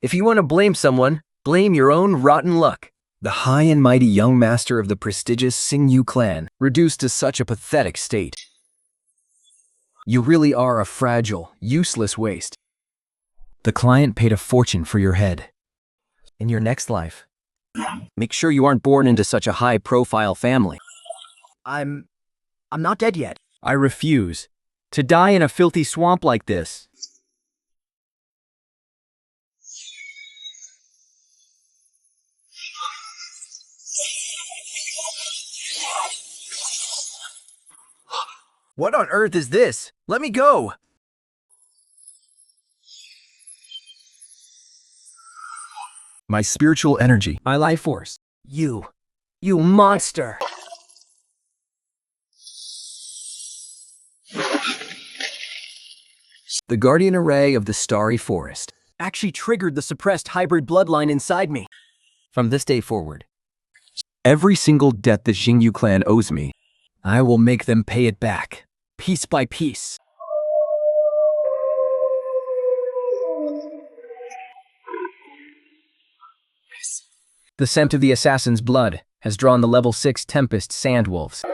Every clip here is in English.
If you want to blame someone, blame your own rotten luck. The high and mighty young master of the prestigious Xingyu clan, reduced to such a pathetic state. You really are a fragile, useless waste. The client paid a fortune for your head. In your next life, make sure you aren't born into such a high-profile family. I'm not dead yet. I refuse to die in a filthy swamp like this. What on earth is this? Let me go! My spiritual energy, my life force. You monster! The guardian array of the starry forest Actually triggered the suppressed hybrid bloodline inside me. from this day forward. Every single debt the Xingyu clan owes me, I will make them pay it back, piece by piece. The scent of the assassin's blood has drawn the level 6 Tempest Sandwolves.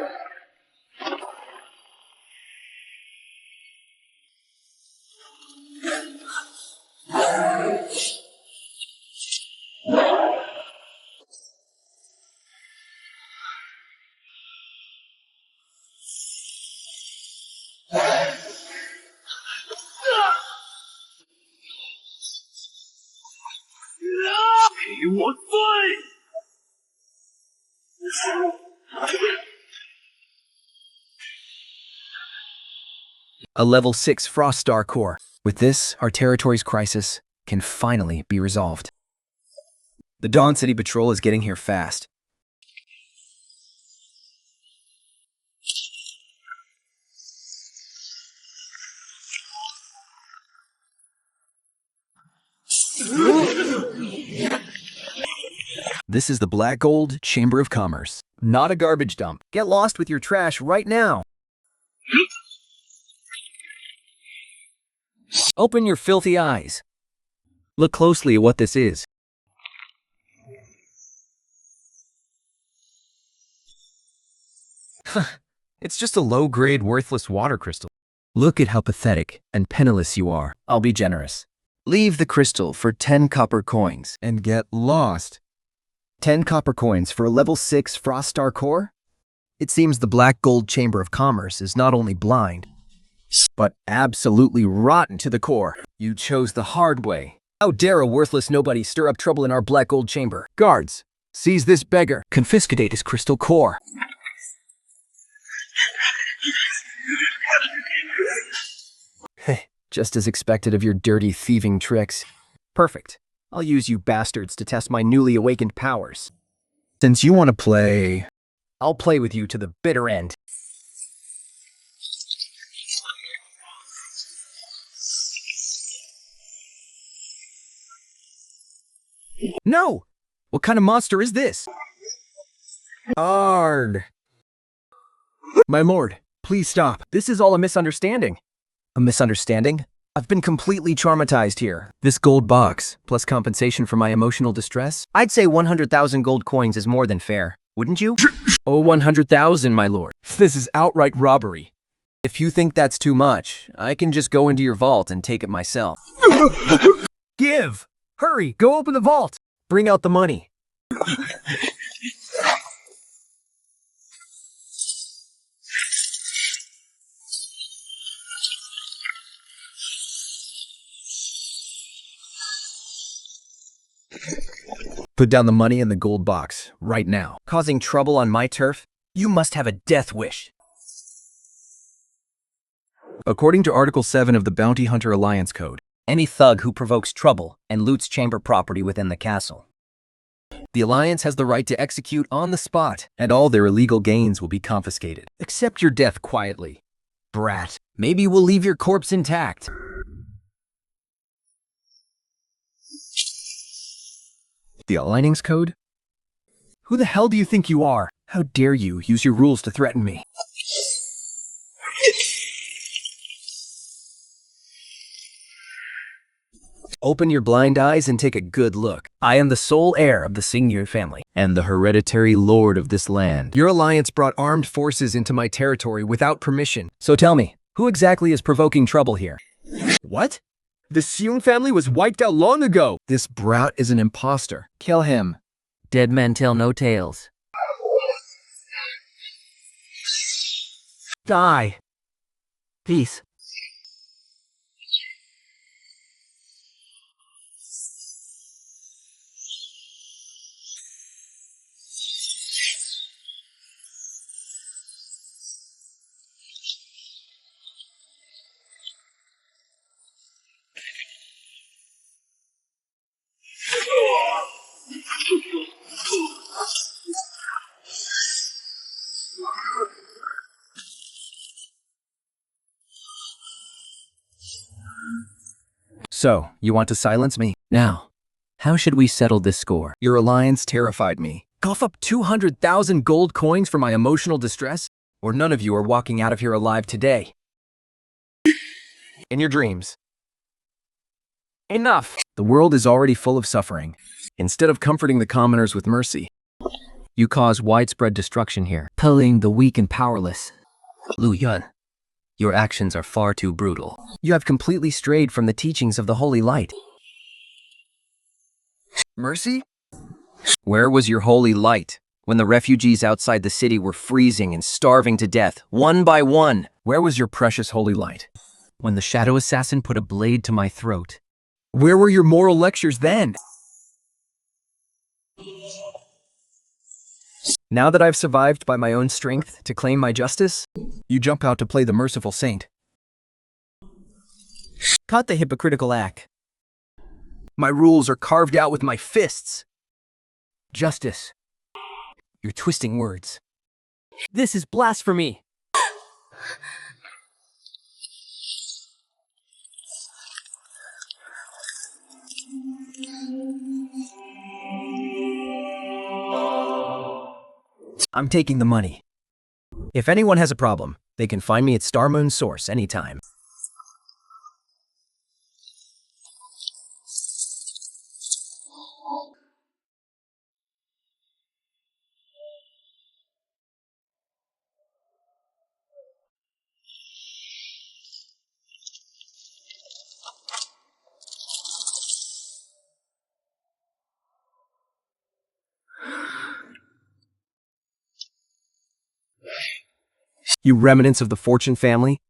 You won't fight! A level 6 Frost Star core. With this, our territory's crisis can finally be resolved. The Dawn City Patrol is getting here fast. This is the Black Gold Chamber of Commerce, not a garbage dump. Get lost with your trash right now. Open your filthy eyes. Look closely at what this is. It's just a low-grade, worthless water crystal. Look at how pathetic and penniless you are. I'll be generous. Leave the crystal for 10 copper coins and get lost. 10 copper coins for a level 6 Frost Star core? It seems the Black Gold Chamber of Commerce is not only blind, but absolutely rotten to the core. You chose the hard way. How dare a worthless nobody stir up trouble in our Black Gold Chamber? Guards, seize this beggar. Confiscate his crystal core. Just as expected of your dirty thieving tricks. Perfect. I'll use you bastards to test my newly awakened powers. Since you want to play, I'll play with you to the bitter end. No! What kind of monster is this? Arg! My lord, please stop. This is all a misunderstanding. A misunderstanding? I've been completely traumatized here. This gold box, plus compensation for my emotional distress? I'd say 100,000 gold coins is more than fair, wouldn't you? Oh, 100,000, my lord. This is outright robbery. If you think that's too much, I can just go into your vault and take it myself. Give! Hurry, go open the vault! Bring out the money. Put down the money in the gold box, right now. Causing trouble on my turf? You must have a death wish. According to Article 7 of the Bounty Hunter Alliance Code, any thug who provokes trouble and loots chamber property within the castle, the Alliance has the right to execute on the spot, and all their illegal gains will be confiscated. Accept your death quietly, brat. Maybe we'll leave your corpse intact. The Alignings Code? Who the hell do you think you are? How dare you use your rules to threaten me? Open your blind eyes and take a good look. I am the sole heir of the Sandsea family and the hereditary lord of this land. Your alliance brought armed forces into my territory without permission. So tell me, who exactly is provoking trouble here? What? The Seung family was wiped out long ago. This brat is an imposter. Kill him. Dead men tell no tales. Die. Peace. So, you want to silence me? Now, how should we settle this score? Your alliance terrified me. Cough up 200,000 gold coins for my emotional distress? Or none of you are walking out of here alive today. In your dreams. Enough. The world is already full of suffering. Instead of comforting the commoners with mercy, you cause widespread destruction here. Pulling the weak and powerless. Lu Yuan, your actions are far too brutal. You have completely strayed from the teachings of the Holy Light. Mercy? Where was your holy light when the refugees outside the city were freezing and starving to death, one by one? Where was your precious holy light When the shadow assassin put a blade to my throat? Where were your moral lectures then? Now that I've survived by my own strength to claim my justice, you jump out to play the merciful saint. Cut the hypocritical act. My rules are carved out with my fists. Justice. You're twisting words. This is blasphemy. I'm taking the money. If anyone has a problem, they can find me at Star Moon Source anytime. You remnants of the Fortune family,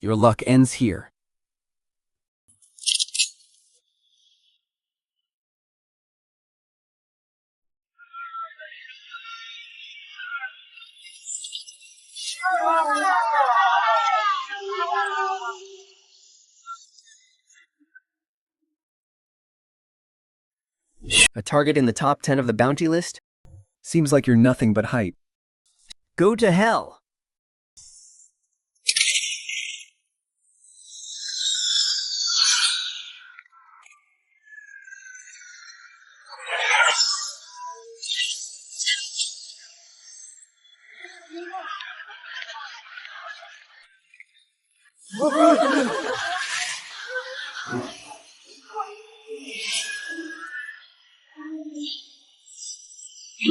your luck ends here. A target in the top 10 of the bounty list? Seems like you're nothing but hype. Go to hell.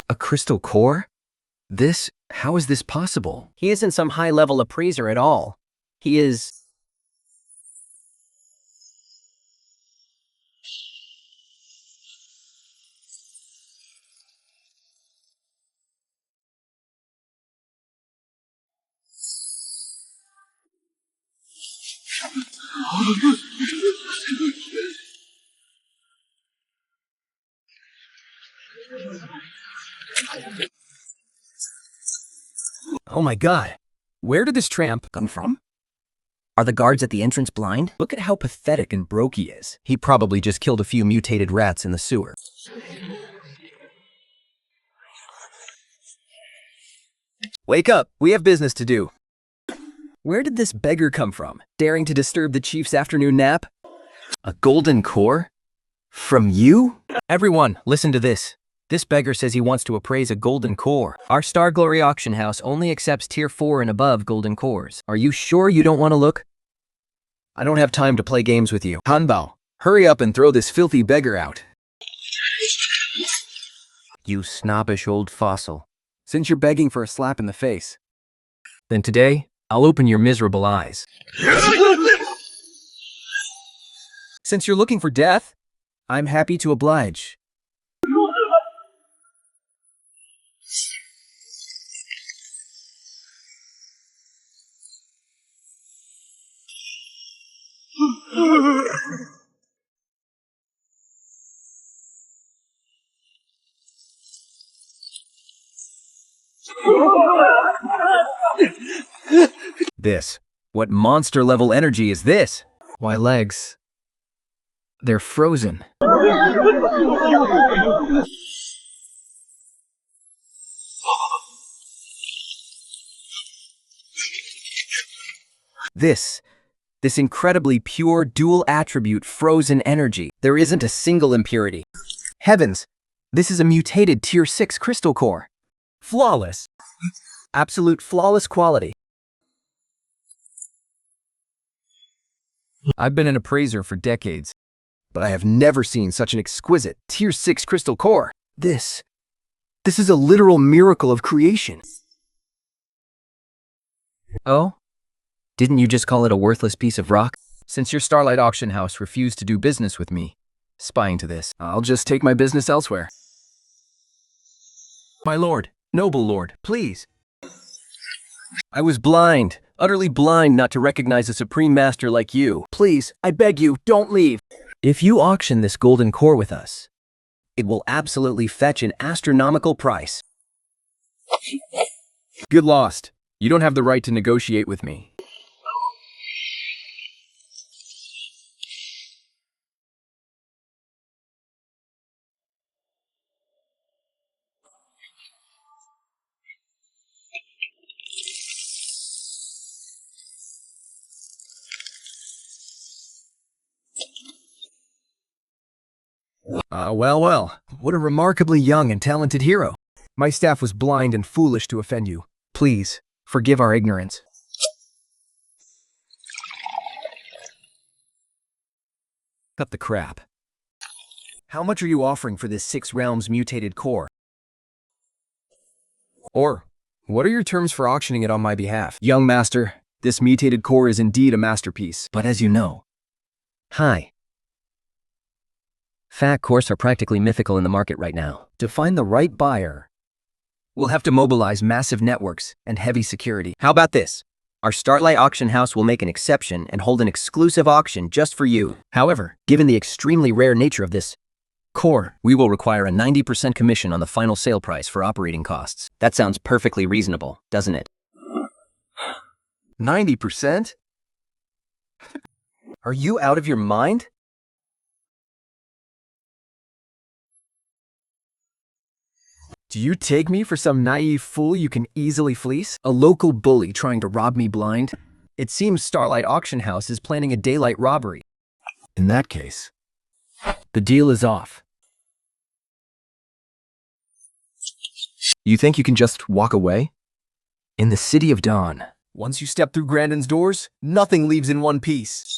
A crystal core? How is this possible? He isn't some high-level appraiser at all. He is... Oh my god. Where did this tramp come from? Are the guards at the entrance blind? Look at how pathetic and broke he is. He probably just killed a few mutated rats in the sewer. Wake up, we have business to do. Where did this beggar come from, daring to disturb the chief's afternoon nap? A golden core? From you? Everyone, listen to this. This beggar says he wants to appraise a golden core. Our Star Glory auction house only accepts tier 4 and above golden cores. Are you sure you don't want to look? I don't have time to play games with you. Hanbao, Hurry up and throw this filthy beggar out. You snobbish old fossil. Since you're begging for a slap in the face. Then today, I'll open your miserable eyes. Since you're looking for death, I'm happy to oblige. This. What monster level energy is this? Why, legs? They're frozen. This incredibly pure dual attribute frozen energy. There isn't a single impurity. Heavens, this is a mutated tier 6 crystal core. Flawless. Absolute flawless quality. I've been an appraiser for decades, but I have never seen such an exquisite tier 6 crystal core. This is a literal miracle of creation. Oh? Didn't you just call it a worthless piece of rock? Since your Starlight Auction House refused to do business with me, spying to this, I'll just take my business elsewhere. My lord, noble lord, please. I was blind, utterly blind not to recognize a supreme master like you. Please, I beg you, don't leave. If you auction this golden core with us, it will absolutely fetch an astronomical price. Get lost. You don't have the right to negotiate with me. Well, what a remarkably young and talented hero. My staff was blind and foolish to offend you. Please, forgive our ignorance. Cut the crap. How much are you offering for this 6 realms mutated core? Or, what are your terms for auctioning it on my behalf? Young master, this mutated core is indeed a masterpiece. But as you know... Hi. Fat cores are practically mythical in the market right now. To find the right buyer, we'll have to mobilize massive networks and heavy security. How about this? Our Starlight Auction House will make an exception and hold an exclusive auction just for you. However, given the extremely rare nature of this core, we will require a 90% commission on the final sale price for operating costs. That sounds perfectly reasonable, doesn't it? 90%? Are you out of your mind? Do you take me for some naive fool you can easily fleece? A local bully trying to rob me blind? It seems Starlight Auction House is planning a daylight robbery. In that case, the deal is off. You think you can just walk away? In the City of Dawn, once you step through Grandin's doors, nothing leaves in one piece.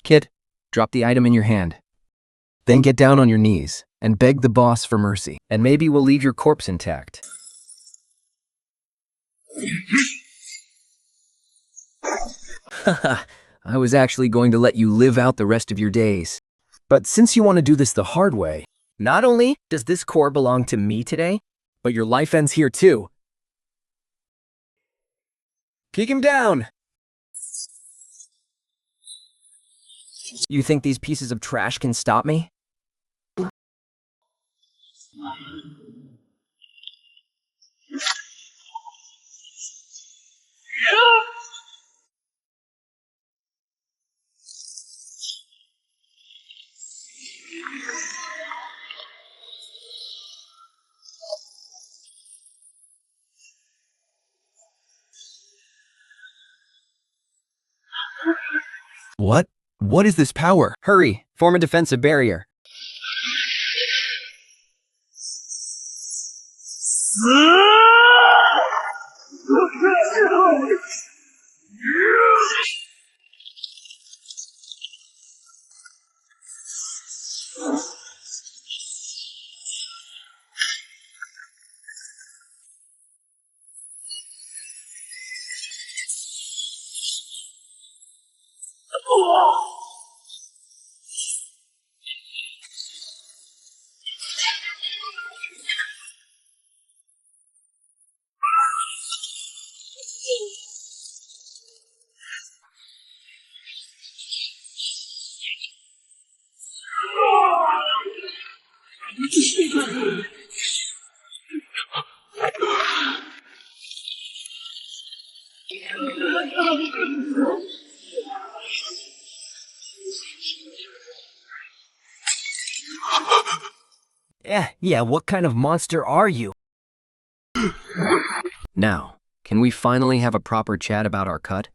Kid, drop the item in your hand. Then get down on your knees and beg the boss for mercy. And maybe we'll leave your corpse intact. Haha, I was actually going to let you live out the rest of your days. But since you want to do this the hard way, not only does this core belong to me today, but your life ends here too. Kick him down! You think these pieces of trash can stop me? What? What is this power? Hurry, form a defensive barrier. Yeah, what kind of monster are you? Now, can we finally have a proper chat about our cut?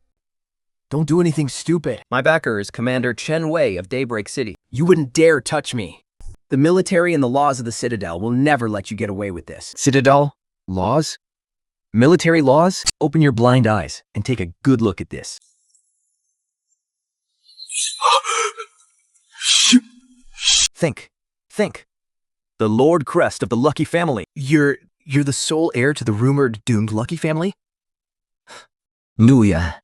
Don't do anything stupid. My backer is Commander Chen Wei of Daybreak City. You wouldn't dare touch me. The military and the laws of the Citadel will never let you get away with this. Citadel? Laws? Military laws? Open your blind eyes and take a good look at this. Think. The Lord Crest of the Lucky family. You're the sole heir to the rumored doomed Lucky family? Lu Yuan,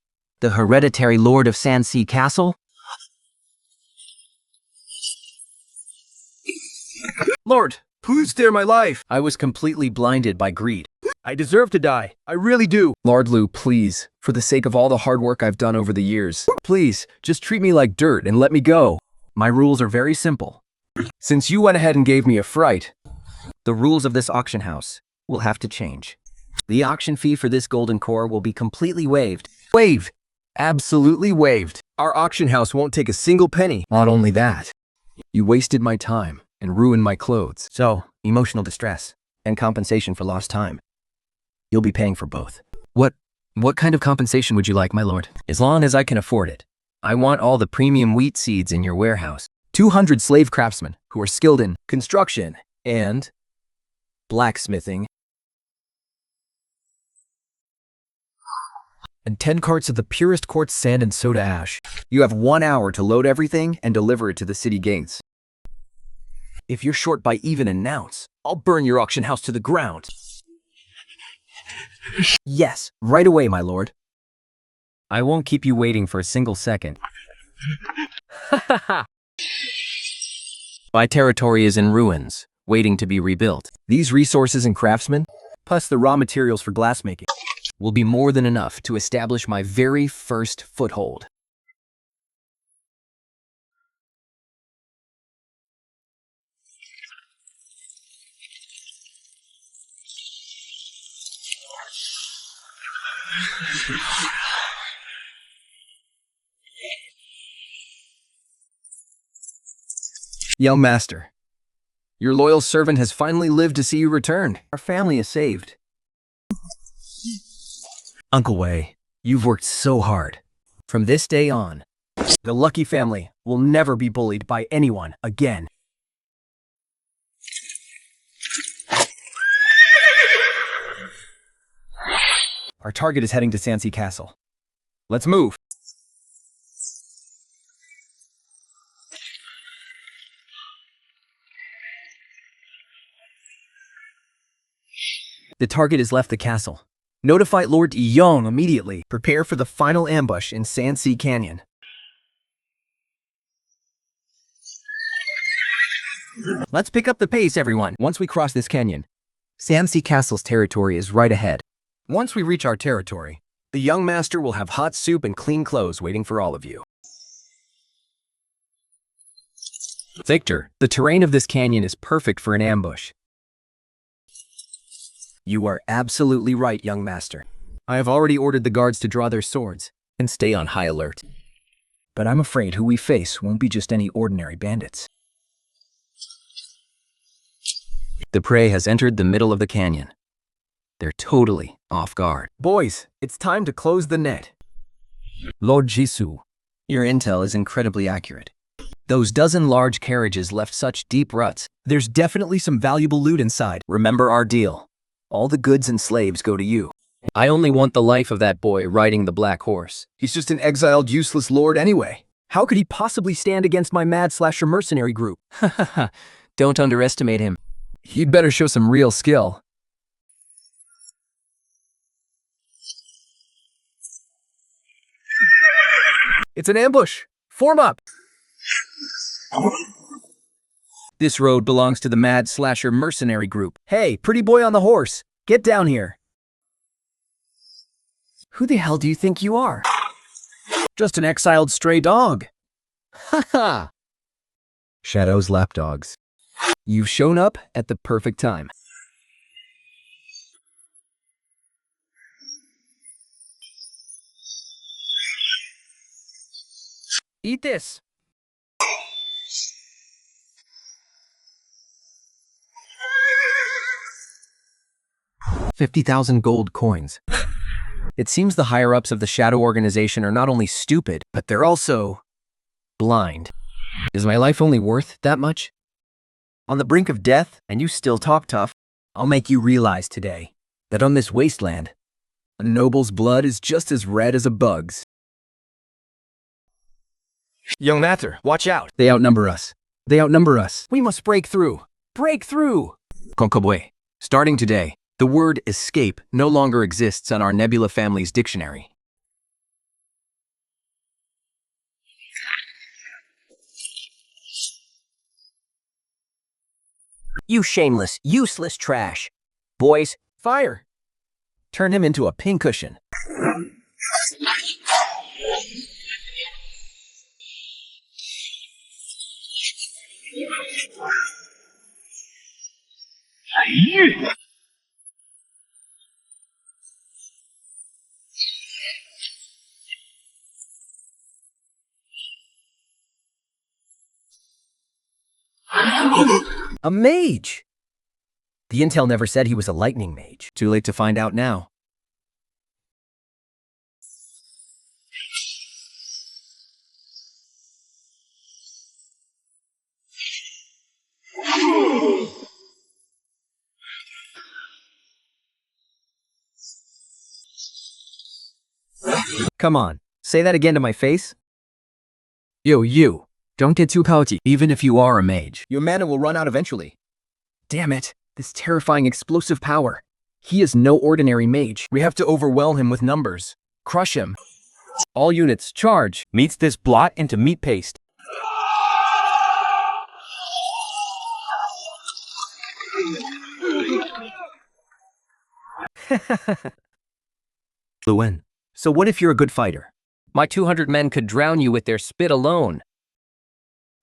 the hereditary lord of Sandsea Castle? Lord, please spare my life. I was completely blinded by greed. I deserve to die. I really do. Lord Lu, please, for the sake of all the hard work I've done over the years, please, just treat me like dirt and let me go. My rules are very simple. Since you went ahead and gave me a fright, The rules of this auction house will have to change. The auction fee for this golden core will be completely waived. Waived. Absolutely waived. Our auction house won't take a single penny. Not only that, you wasted my time and ruined my clothes. So, emotional distress and compensation for lost time. You'll be paying for both. What kind of compensation would you like, my lord? As long as I can afford it. I want all the premium wheat seeds in your warehouse. 200 slave craftsmen who are skilled in construction and blacksmithing, and 10 carts of the purest quartz sand and soda ash. You have 1 hour to load everything and deliver it to the city gates. If you're short by even an ounce, I'll burn your auction house to the ground. Yes, right away, my lord. I won't keep you waiting for a single second. My territory is in ruins, waiting to be rebuilt. These resources and craftsmen, plus the raw materials for glassmaking, will be more than enough to establish my very first foothold. Young master, your loyal servant has finally lived to see you return. Our family is saved. Uncle Wei, you've worked so hard. From this day on, the Lucky family will never be bullied by anyone again. Our target is heading to Sandsea Castle. Let's move. The target has left the castle. Notify Lord Yong immediately. Prepare for the final ambush in Sandsea Canyon. Let's pick up the pace, everyone. Once we cross this canyon, Sandsea Castle's territory is right ahead. Once we reach our territory, the young master will have hot soup and clean clothes waiting for all of you. Victor, the terrain of this canyon is perfect for an ambush. You are absolutely right, young master. I have already ordered the guards to draw their swords and stay on high alert. But I'm afraid who we face won't be just any ordinary bandits. The prey has entered the middle of the canyon. They're totally off guard. Boys, it's time to close the net. Lord Jisoo, Your intel is incredibly accurate. Those dozen large carriages left such deep ruts. There's definitely some valuable loot inside. Remember our deal. All the goods and slaves go to you. I only want the life of that boy riding the black horse. He's just an exiled, useless lord anyway. How could he possibly stand against my mad slasher mercenary group? Don't underestimate him. He'd better show some real skill. It's an ambush! Form up! This road belongs to the mad slasher mercenary group. Hey, pretty boy on the horse, get down here. Who the hell do you think you are? Just an exiled stray dog. Ha ha! Shadow's lapdogs. You've shown up at the perfect time. Eat this. 50,000 gold coins. It seems the higher-ups of the Shadow Organization are not only stupid, but they're also blind. Is my life only worth that much? On the brink of death, and you still talk tough, I'll make you realize today that on this wasteland, a noble's blood is just as red as a bug's. Young Matter, watch out! They outnumber us. They outnumber us. We must break through. Break through! Konkobwe, starting today, the word escape no longer exists on our Nebula family's dictionary. You shameless, useless trash. Boys, Fire! Turn him into a pincushion. a mage! The intel never said he was a lightning mage. Too late to find out now. Come on, say that again to my face. Yo, you. Don't get too pouty. Even if you are a mage. Your mana will run out eventually. Damn it. This terrifying explosive power. He is no ordinary mage. We have to overwhelm him with numbers. Crush him. All units, charge. Meets this blot into meat paste. Lu Yuan, so what if you're a good fighter? My 200 men could drown you with their spit alone.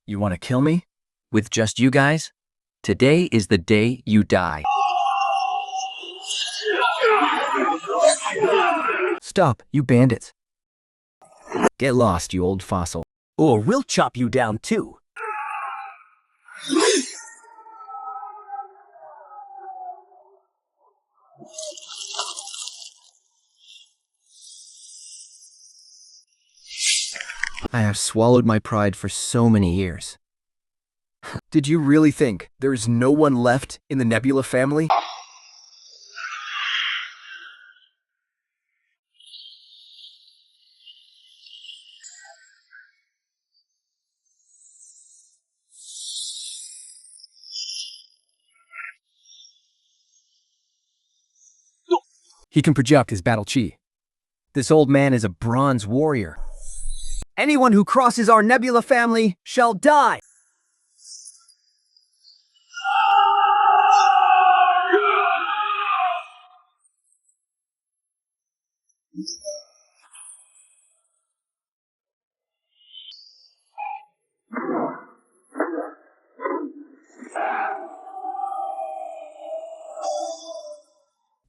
You want to kill me? With just you guys? Today is the day you die. Stop, you bandits. Get lost, you old fossil. Or we'll chop you down too. I have swallowed my pride for so many years. Did you really think there is no one left in the Nebula family? He can project his battle chi. This old man is a bronze warrior. Anyone who crosses our Nebula family shall die!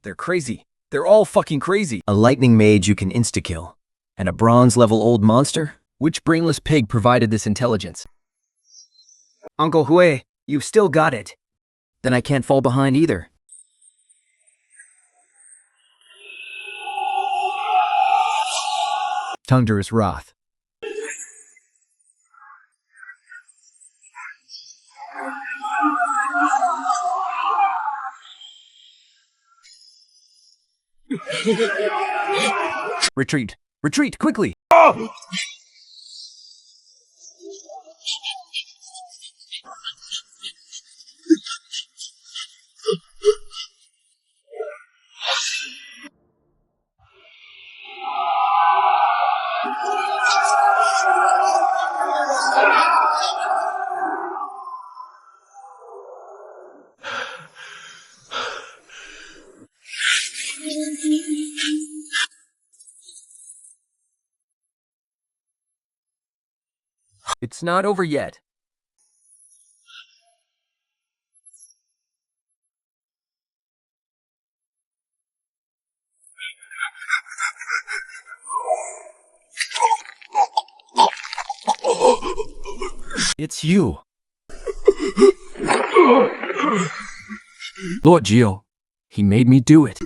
They're crazy. They're all fucking crazy. A lightning mage you can insta-kill. And a bronze-level old monster? Which brainless pig provided this intelligence? Uncle Hui, you've still got it. Then I can't fall behind either. Thunderous wrath. Retreat! Retreat, quickly! It's not over yet. It's you. Lord Geo, he made me do it.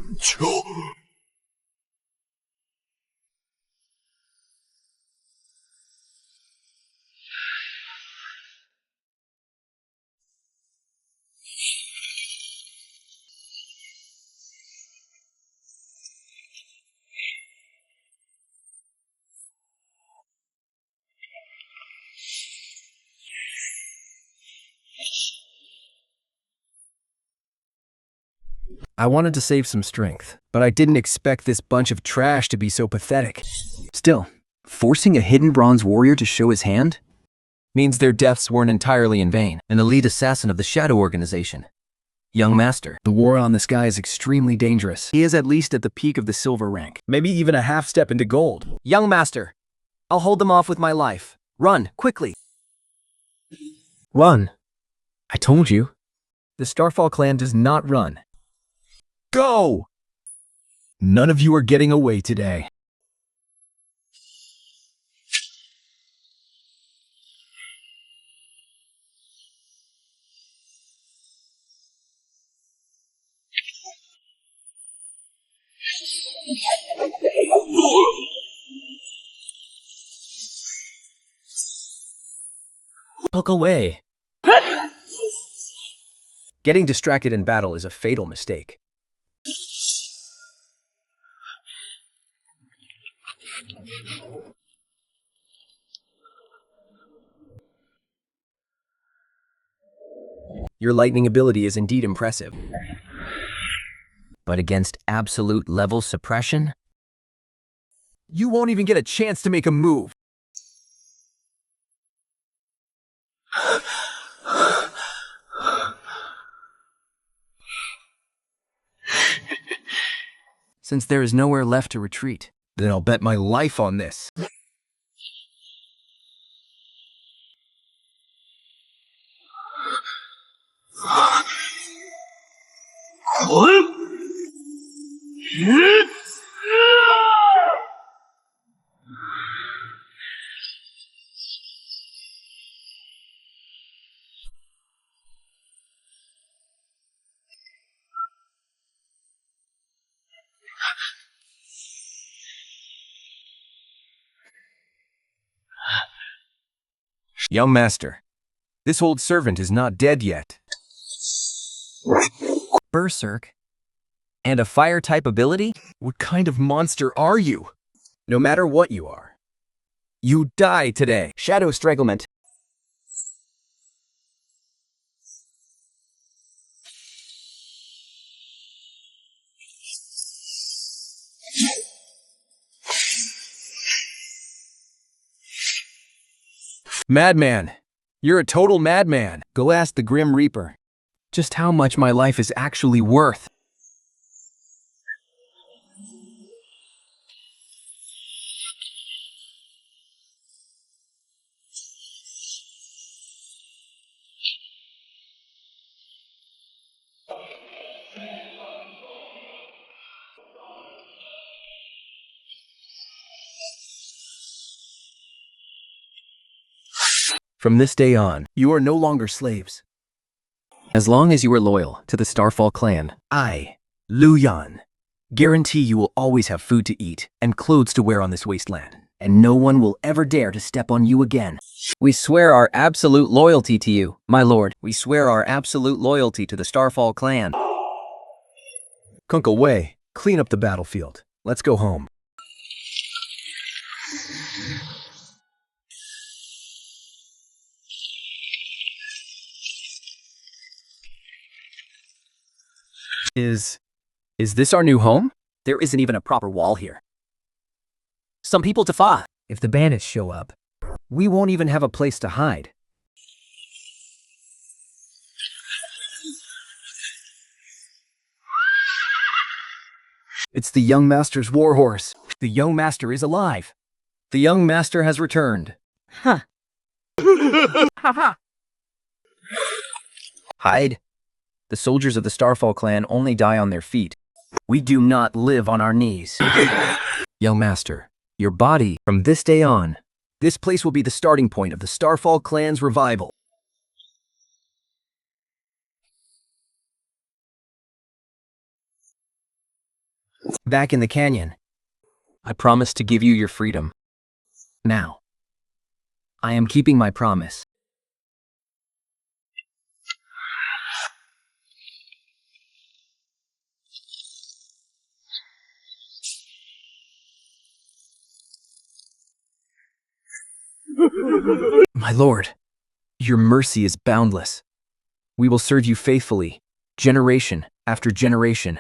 I wanted to save some strength, but I didn't expect this bunch of trash to be so pathetic. Still, forcing a hidden bronze warrior to show his hand Means their deaths weren't entirely in vain. an elite assassin of the Shadow Organization. Young Master, The war on this guy is extremely dangerous. he is at least at the peak of the silver rank. Maybe even a half step into gold. Young Master, I'll hold them off with my life. Run, quickly. Run. I told you. The Starfall clan does not run. Go! None of you are getting away today. Look away. Getting distracted in battle is a fatal mistake. Your lightning ability is indeed impressive. But against absolute level suppression? You won't even get a chance to make a move. Since there is nowhere left to retreat. Then I'll bet my life on this. Young Master, this old servant is not dead yet. Berserk? And a fire-type ability? What kind of monster are you? No matter what you are. You die today. Shadow Stranglement. Madman! You're a total madman. Go ask the Grim Reaper just how much my life is actually worth. From this day on, you are no longer slaves. As long as you are loyal to the Starfall clan, I, Lu Yuan, guarantee you will always have food to eat and clothes to wear on this wasteland, and no one will ever dare to step on you again. We swear our absolute loyalty to you, my lord. We swear our absolute loyalty to the Starfall clan. Kunkel Wei, clean up the battlefield. Let's go home. Is this our new home? There isn't even a proper wall here. Some people defy. If the bandits show up, we won't even have a place to hide. It's the young master's warhorse. The young master is alive. The young master has returned. Huh. Hide. The soldiers of the Starfall clan only die on their feet. We do not live on our knees. Young master, your body, from this day on, this place will be the starting point of the Starfall clan's revival. Back in the canyon, I promised to give you your freedom. Now, I am keeping my promise. My lord, your mercy is boundless. We will serve you faithfully, generation after generation.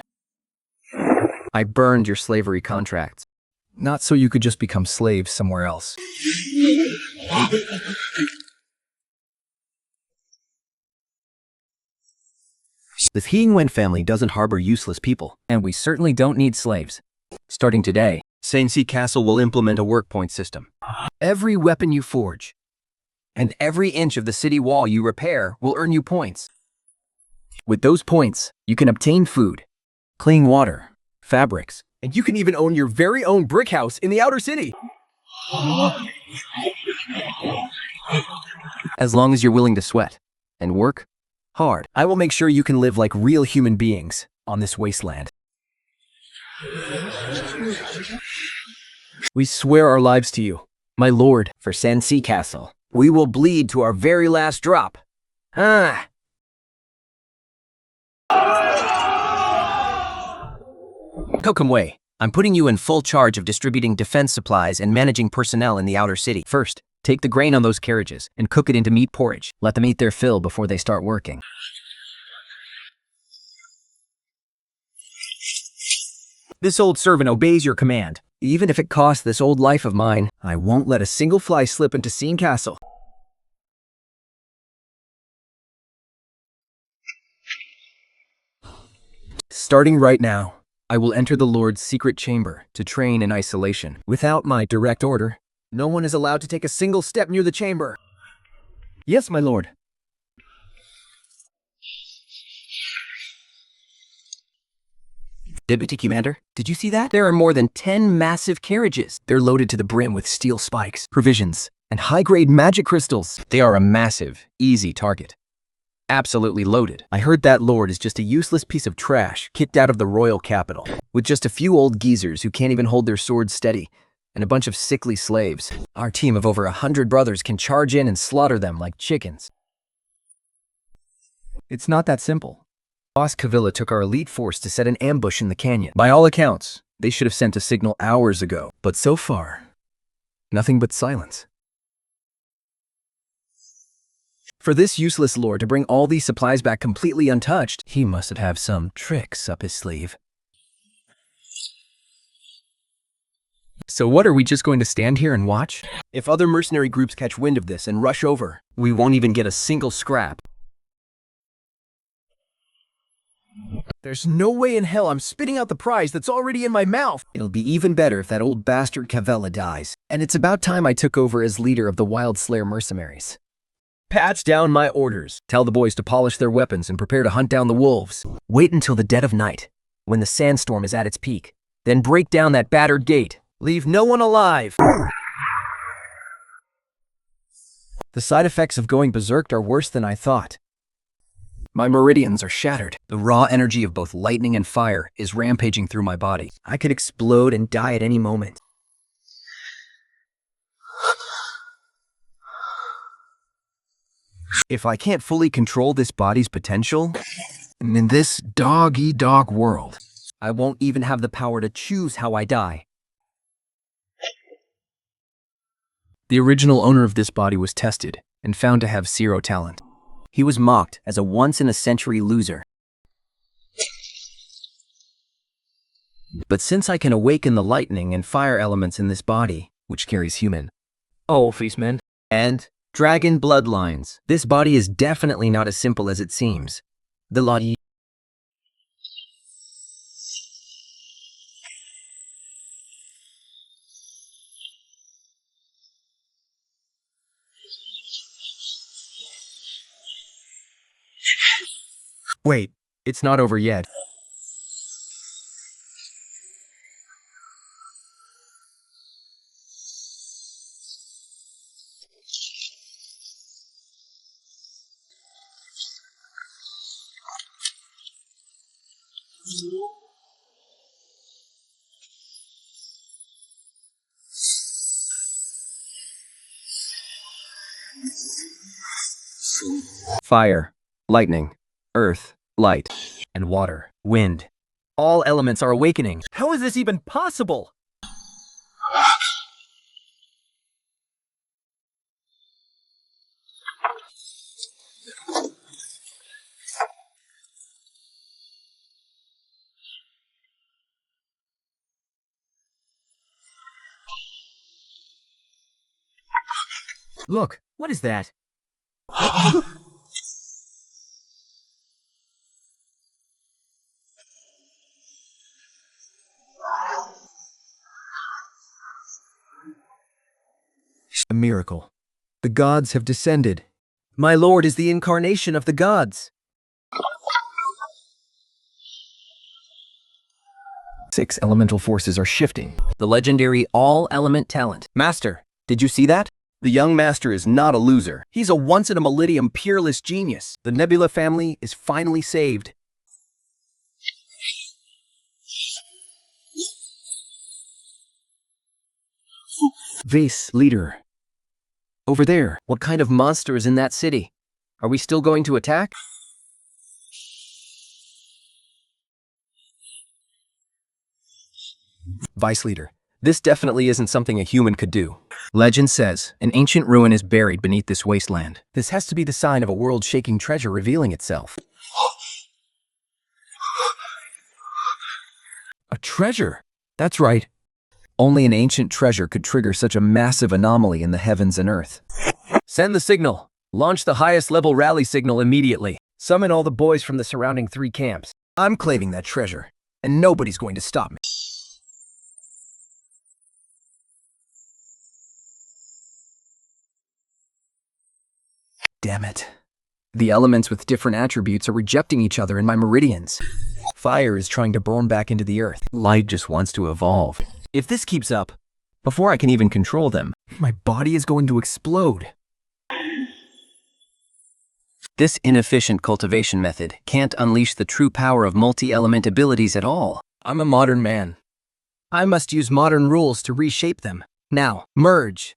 I burned your slavery contracts, not so you could just become slaves somewhere else. The Yuan family doesn't harbor useless people, and we certainly don't need slaves. Starting today, Sandsea Castle will implement a work point system. Every weapon you forge, and every inch of the city wall you repair will earn you points. With those points, you can obtain food, clean water, fabrics, and you can even own your very own brick house in the outer city. As long as you're willing to sweat and work hard, I will make sure you can live like real human beings on this wasteland. We swear our lives to you, my lord, for Sandsea Castle. We will bleed to our very last drop. Kokomway, I'm putting you in full charge of distributing defense supplies and managing personnel in the outer city. First, take the grain on those carriages and cook it into meat porridge. Let them eat their fill before they start working. This old servant obeys your command. Even if it costs this old life of mine, I won't let a single fly slip into Sandsea Castle. Starting right now, I will enter the Lord's secret chamber to train in isolation. Without my direct order, no one is allowed to take a single step near the chamber. Yes, my lord. Deputy Commander, did you see that? There are more than 10 massive carriages. They're loaded to the brim with steel spikes, provisions, and high-grade magic crystals. They are a massive, easy target. Absolutely loaded. I heard that lord is just a useless piece of trash kicked out of the royal capital, with just a few old geezers who can't even hold their swords steady, and a bunch of sickly slaves. Our team of over 100 brothers can charge in and slaughter them like chickens. It's not that simple. Boss Kavilla took our elite force to set an ambush in the canyon. By all accounts, they should have sent a signal hours ago, but so far, nothing but silence. For this useless lord to bring all these supplies back completely untouched, he must have some tricks up his sleeve. So what, are we just going to stand here and watch? If other mercenary groups catch wind of this and rush over, we won't even get a single scrap. There's no way in hell I'm spitting out the prize that's already in my mouth. It'll be even better if that old bastard Kavella dies. And it's about time I took over as leader of the Wild Slayer mercenaries. Patch down my orders. Tell the boys to polish their weapons and prepare to hunt down the wolves. Wait until the dead of night, when the sandstorm is at its peak. Then break down that battered gate. Leave no one alive. The side effects of going berserk are worse than I thought. My meridians are shattered. The raw energy of both lightning and fire is rampaging through my body. I could explode and die at any moment. If I can't fully control this body's potential, in this dog-eat-dog world, I won't even have the power to choose how I die. The original owner of this body was tested and found to have zero talent. He was mocked as a once-in-a-century loser. But since I can awaken the lightning and fire elements in this body, Which carries human. Oh, Feastman. and dragon bloodlines, this body is definitely not as simple as it seems. The Lodi. Wait, it's not over yet. Fire, lightning, earth, light. And water, wind. All elements are awakening. How is this even possible? Look, what is that? A miracle. The gods have descended. My lord is the incarnation of the gods. 6 elemental forces are shifting. The legendary all-element talent. Master, did you see that? The young master is not a loser. He's a once-in-a-millennium peerless genius. The Nebula family is finally saved. Vase, leader. Over there. What kind of monster is in that city? Are we still going to attack? Vice leader. This definitely isn't something a human could do. Legend says an ancient ruin is buried beneath this wasteland. This has to be the sign of a world-shaking treasure revealing itself. A treasure? That's right. Only an ancient treasure could trigger such a massive anomaly in the heavens and earth. Send the signal. Launch the highest level rally signal immediately. Summon all the boys from the surrounding 3 camps. I'm claiming that treasure, and nobody's going to stop me. Damn it. The elements with different attributes are rejecting each other in my meridians. Fire is trying to burn back into the earth. Light just wants to evolve. If this keeps up, before I can even control them, my body is going to explode. This inefficient cultivation method can't unleash the true power of multi-element abilities at all. I'm a modern man. I must use modern rules to reshape them. Now, merge.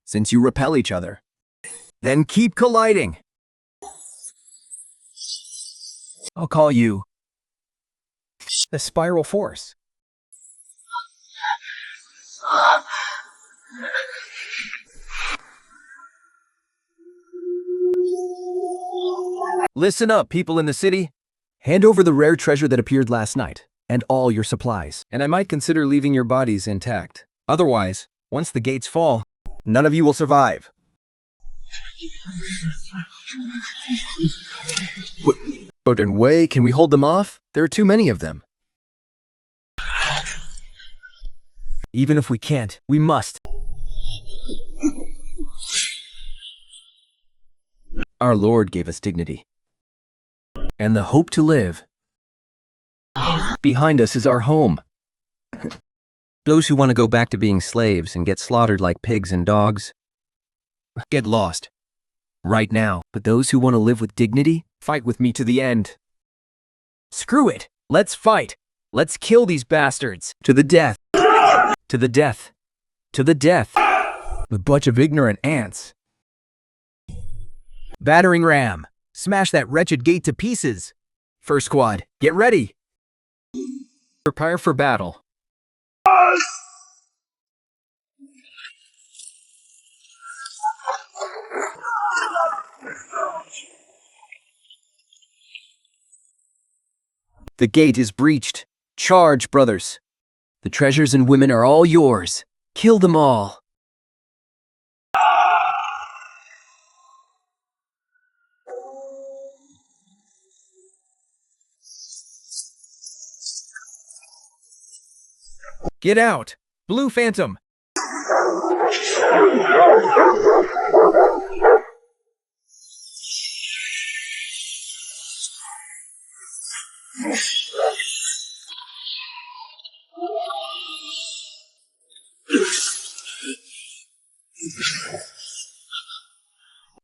Since you repel each other, then keep colliding. I'll call you the spiral force. Listen up, people in the city. Hand over the rare treasure that appeared last night, and all your supplies. And I might consider leaving your bodies intact. Otherwise, once the gates fall, none of you will survive. But in way, can we hold them off? There are too many of them. Even if we can't, we must. Our Lord gave us dignity and the hope to live. Behind us is our home. Those who want to go back to being slaves and get slaughtered like pigs and dogs, Get lost. Right now. But those who want to live with dignity, fight with me to the end. Screw it. Let's fight. Let's kill these bastards. To the death. To the death. To the death. A bunch of ignorant ants. Battering ram. Smash that wretched gate to pieces. First squad, get ready. Prepare for battle. The gate is breached. Charge, brothers. The treasures and women are all yours. Kill them all. Get out! Blue Phantom!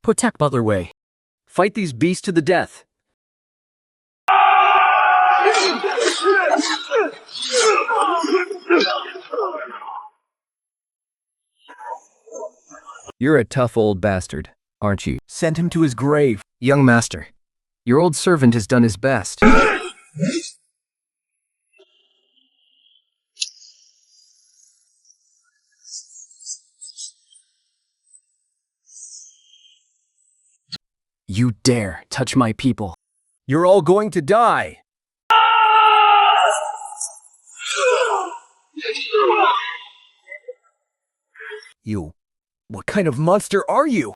Protect Butler Way. Fight these beasts to the death. You're a tough old bastard, aren't you? Send him to his grave. Young master, your old servant has done his best. You dare touch my people. You're all going to die. You. What kind of monster are you?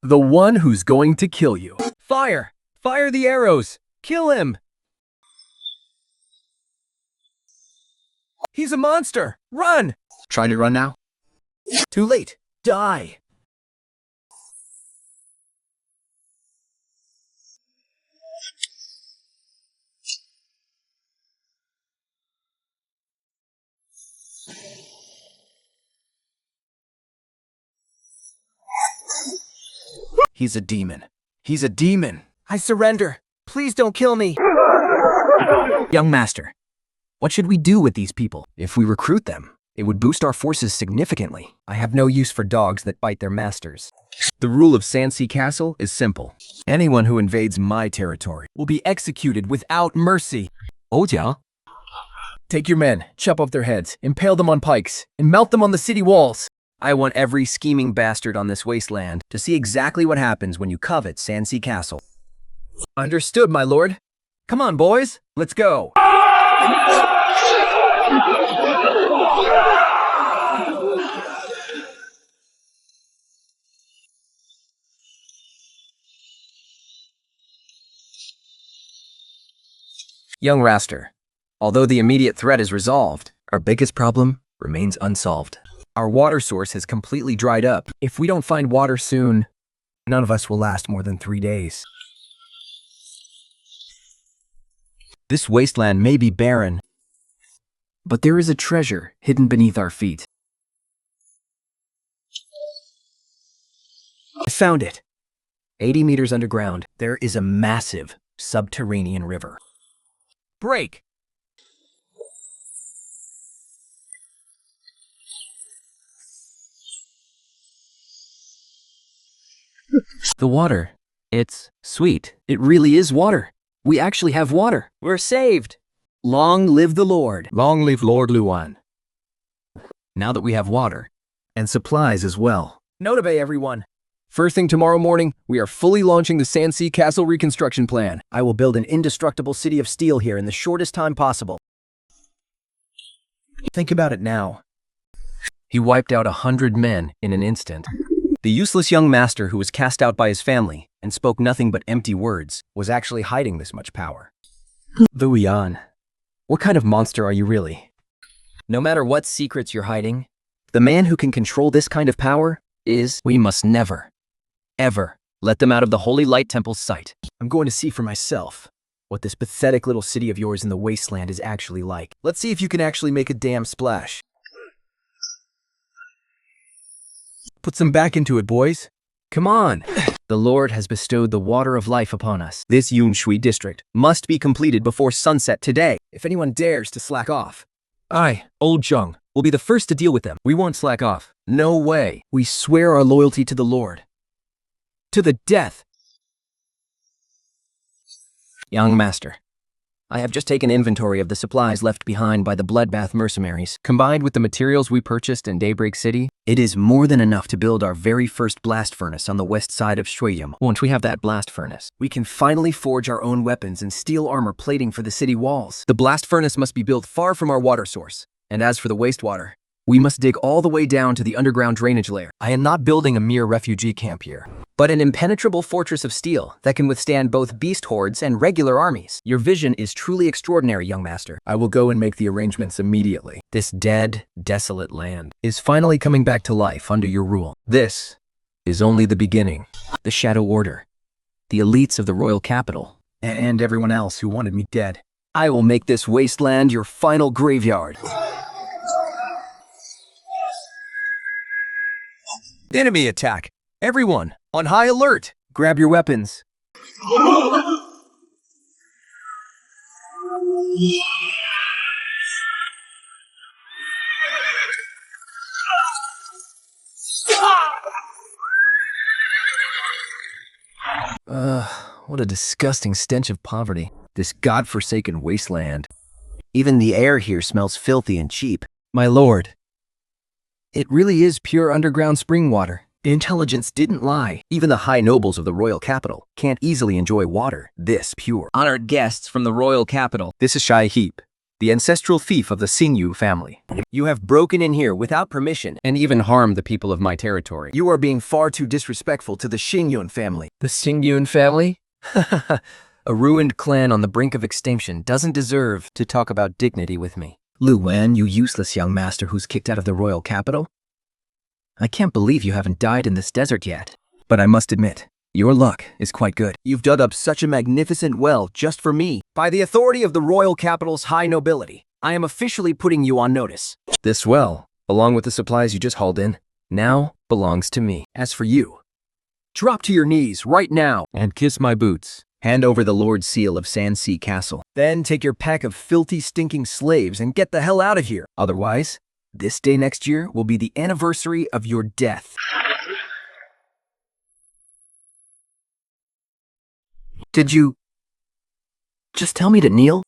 The one who's going to kill you. Fire! Fire the arrows! Kill him! He's a monster! Run! Try to run now? Too late! Die! He's a demon. He's a demon. I surrender. Please don't kill me. Young master, what should we do with these people? If we recruit them, it would boost our forces significantly. I have no use for dogs that bite their masters. The rule of Sandsea Castle is simple. Anyone who invades my territory will be executed without mercy. Oja? Take your men, chop off their heads, impale them on pikes, and melt them on the city walls. I want every scheming bastard on this wasteland to see exactly what happens when you covet Sandsea Castle. Understood, my lord. Come on, boys. Let's go. Young Raster, although the immediate threat is resolved, our biggest problem remains unsolved. Our water source has completely dried up. If we don't find water soon, none of us will last more than 3 days. This wasteland may be barren, but there is a treasure hidden beneath our feet. I found it. 80 meters underground, there is a massive subterranean river. Break! The water. It's sweet. It really is water. We actually have water. We're saved. Long live the Lord. Long live Lord Lu Yuan. Now that we have water, and supplies as well. Note obey, everyone. First thing tomorrow morning, we are fully launching the Sandsea Castle reconstruction plan. I will build an indestructible city of steel here in the shortest time possible. Think about it now. He wiped out 100 men in an instant. The useless young master who was cast out by his family and spoke nothing but empty words was actually hiding this much power. Lu Yuan, what kind of monster are you really? No matter what secrets you're hiding, the man who can control this kind of power is... We must never, ever let them out of the Holy Light Temple's sight. I'm going to see for myself what this pathetic little city of yours in the wasteland is actually like. Let's see if you can actually make a damn splash. Put some back into it, boys. Come on. The Lord has bestowed the water of life upon us. This Yunshui district must be completed before sunset today. If anyone dares to slack off. Aye, old Zheng, We'll be the first to deal with them. We won't slack off. No way. We swear our loyalty to the Lord. To the death. Young master, I have just taken inventory of the supplies left behind by the bloodbath mercenaries. Combined with the materials we purchased in Daybreak City, It is more than enough to build our very first blast furnace on the west side of Shuiyam. once we have that blast furnace, We can finally forge our own weapons and steel armor plating for the city walls. the blast furnace must be built far from our water source. And as for the wastewater, we must dig all the way down to the underground drainage layer. I am not building a mere refugee camp here. But an impenetrable fortress of steel that can withstand both beast hordes and regular armies. Your vision is truly extraordinary, young master. I will go and make the arrangements immediately. This dead, desolate land is finally coming back to life under your rule. This is only the beginning. The Shadow Order, the elites of the royal capital, And everyone else who wanted me dead. I will make this wasteland your final graveyard. Enemy attack! Everyone, on high alert! Grab your weapons. What a disgusting stench of poverty. This godforsaken wasteland. Even the air here smells filthy and cheap. My lord, It really is pure underground spring water. intelligence didn't lie. Even the high nobles of the royal capital can't easily enjoy water this pure. Honored guests from the royal capital. This is Shai Heap, the ancestral thief of the Xingyu family. You have broken in here without permission, And even harmed the people of my territory. you are being far too disrespectful to the Xingyun family. The Xingyun family? A ruined clan on the brink of extinction doesn't deserve to talk about dignity with me. Lu Yuan, you useless young master who's kicked out of the royal capital. I can't believe you haven't died in this desert yet. But I must admit, your luck is quite good. You've dug up such a magnificent well just for me. By the authority of the royal capital's high nobility, I am officially putting you on notice. This well, along with the supplies you just hauled in, now belongs to me. As for you, drop to your knees right now. And kiss my boots. Hand over the Lord's Seal of Sandsea Castle. Then take your pack of filthy, stinking slaves and get the hell out of here. Otherwise, this day next year will be the anniversary of your death. Did you just tell me to kneel?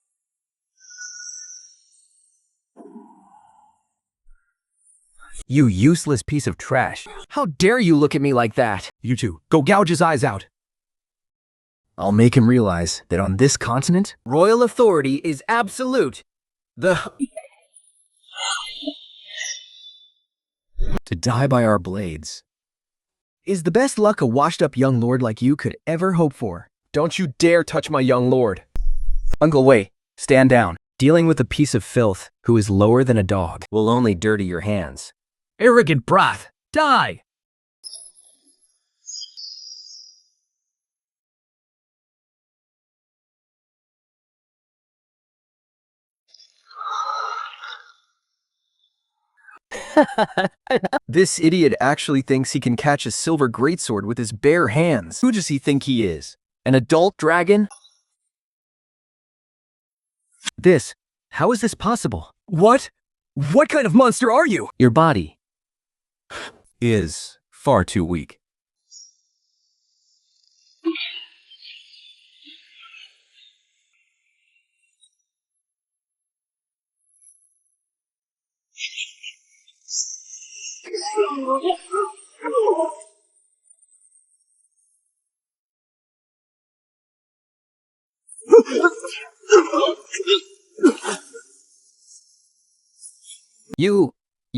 You useless piece of trash. How dare you look at me like that? You two, go gouge his eyes out. I'll make him realize that on this continent, royal authority is absolute. To die by our blades is the best luck a washed-up young lord like you could ever hope for. Don't you dare touch my young lord. Uncle Wei, stand down. Dealing with a piece of filth who is lower than a dog will only dirty your hands. Arrogant brat, die! This idiot actually thinks he can catch a silver greatsword with his bare hands. Who does he think he is? An adult dragon? How is this possible? What? What kind of monster are you? Your body. Is far too weak.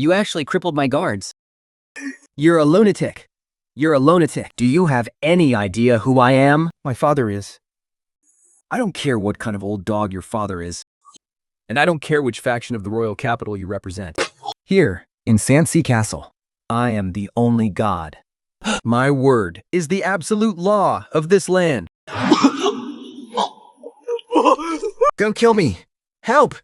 You actually crippled my guards. You're a lunatic. You're a lunatic. Do you have any idea who I am? My father is. I don't care what kind of old dog your father is. And I don't care which faction of the royal capital you represent. Here, in Sandsea Castle, I am the only god. My word is the absolute law of this land. Don't kill me. Help!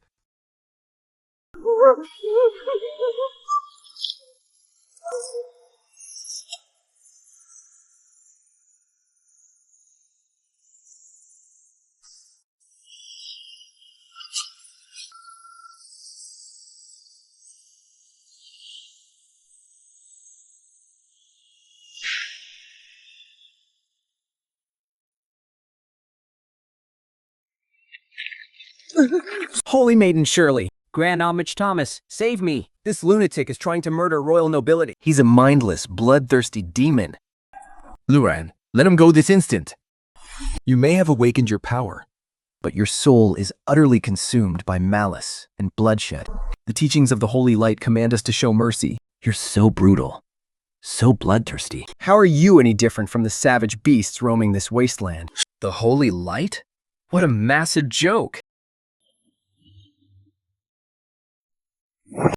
Holy Maiden Shirley, Grand Homage Thomas, save me. this lunatic is trying to murder royal nobility. He's a mindless, bloodthirsty demon. Lu Yuan, let him go this instant. You may have awakened your power, but your soul is utterly consumed by malice and bloodshed. The teachings of the Holy Light command us to show mercy. You're so brutal. So bloodthirsty. How are you any different from the savage beasts roaming this wasteland? The Holy Light? What a massive joke!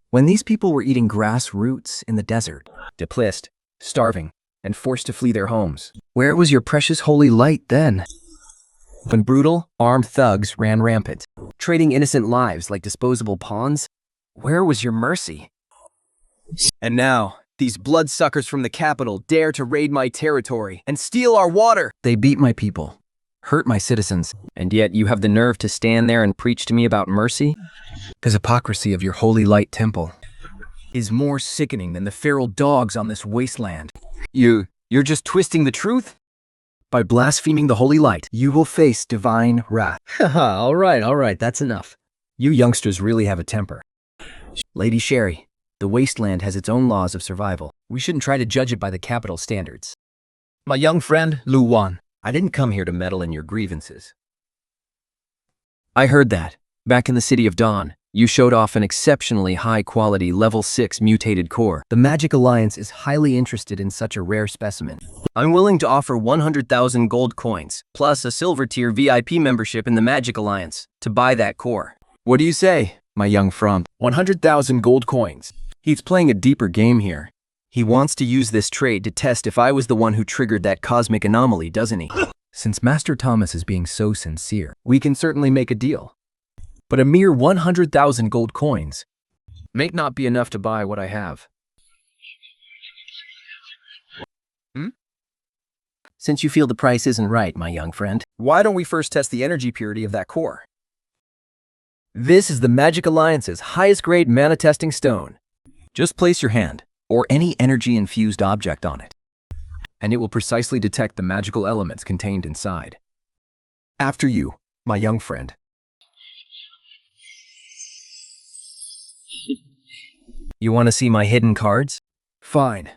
When these people were eating grass roots in the desert, depressed, starving, and forced to flee their homes, Where was your precious Holy Light then? when brutal, armed thugs ran rampant, trading innocent lives like disposable pawns, where was your mercy? And now, these bloodsuckers from the capital dare to raid my territory and steal our water. They beat my people, hurt my citizens. And yet you have the nerve to stand there and preach to me about mercy? The hypocrisy of your Holy Light temple Is more sickening than the feral dogs on this wasteland. You're just twisting the truth? By blaspheming the Holy Light, You will face divine wrath. haha, all right, that's enough. You youngsters really have a temper. Lady Sherry, the wasteland has its own laws of survival. We shouldn't try to judge it by the capital standards. My young friend, Lu Yuan. I didn't come here to meddle in your grievances. I heard that, back in the City of Dawn, you showed off an exceptionally high-quality Level 6 mutated core. The Magic Alliance is highly interested in such a rare specimen. I'm willing to offer 100,000 gold coins, plus a silver tier VIP membership in the Magic Alliance, to buy that core. What do you say, my young friend? 100,000 gold coins. He's playing a deeper game here. He wants to use this trade to test if I was the one who triggered that cosmic anomaly, doesn't he? Since Master Thomas is being so sincere, we can certainly make a deal. But a mere 100,000 gold coins May not be enough to buy what I have. Since you feel the price isn't right, my young friend, why don't we first test the energy purity of that core? This is the Magic Alliance's highest grade mana testing stone. Just place your hand, or any energy-infused object on it, and it will precisely detect the magical elements contained inside. After you, my young friend. You want to see my hidden cards? Fine.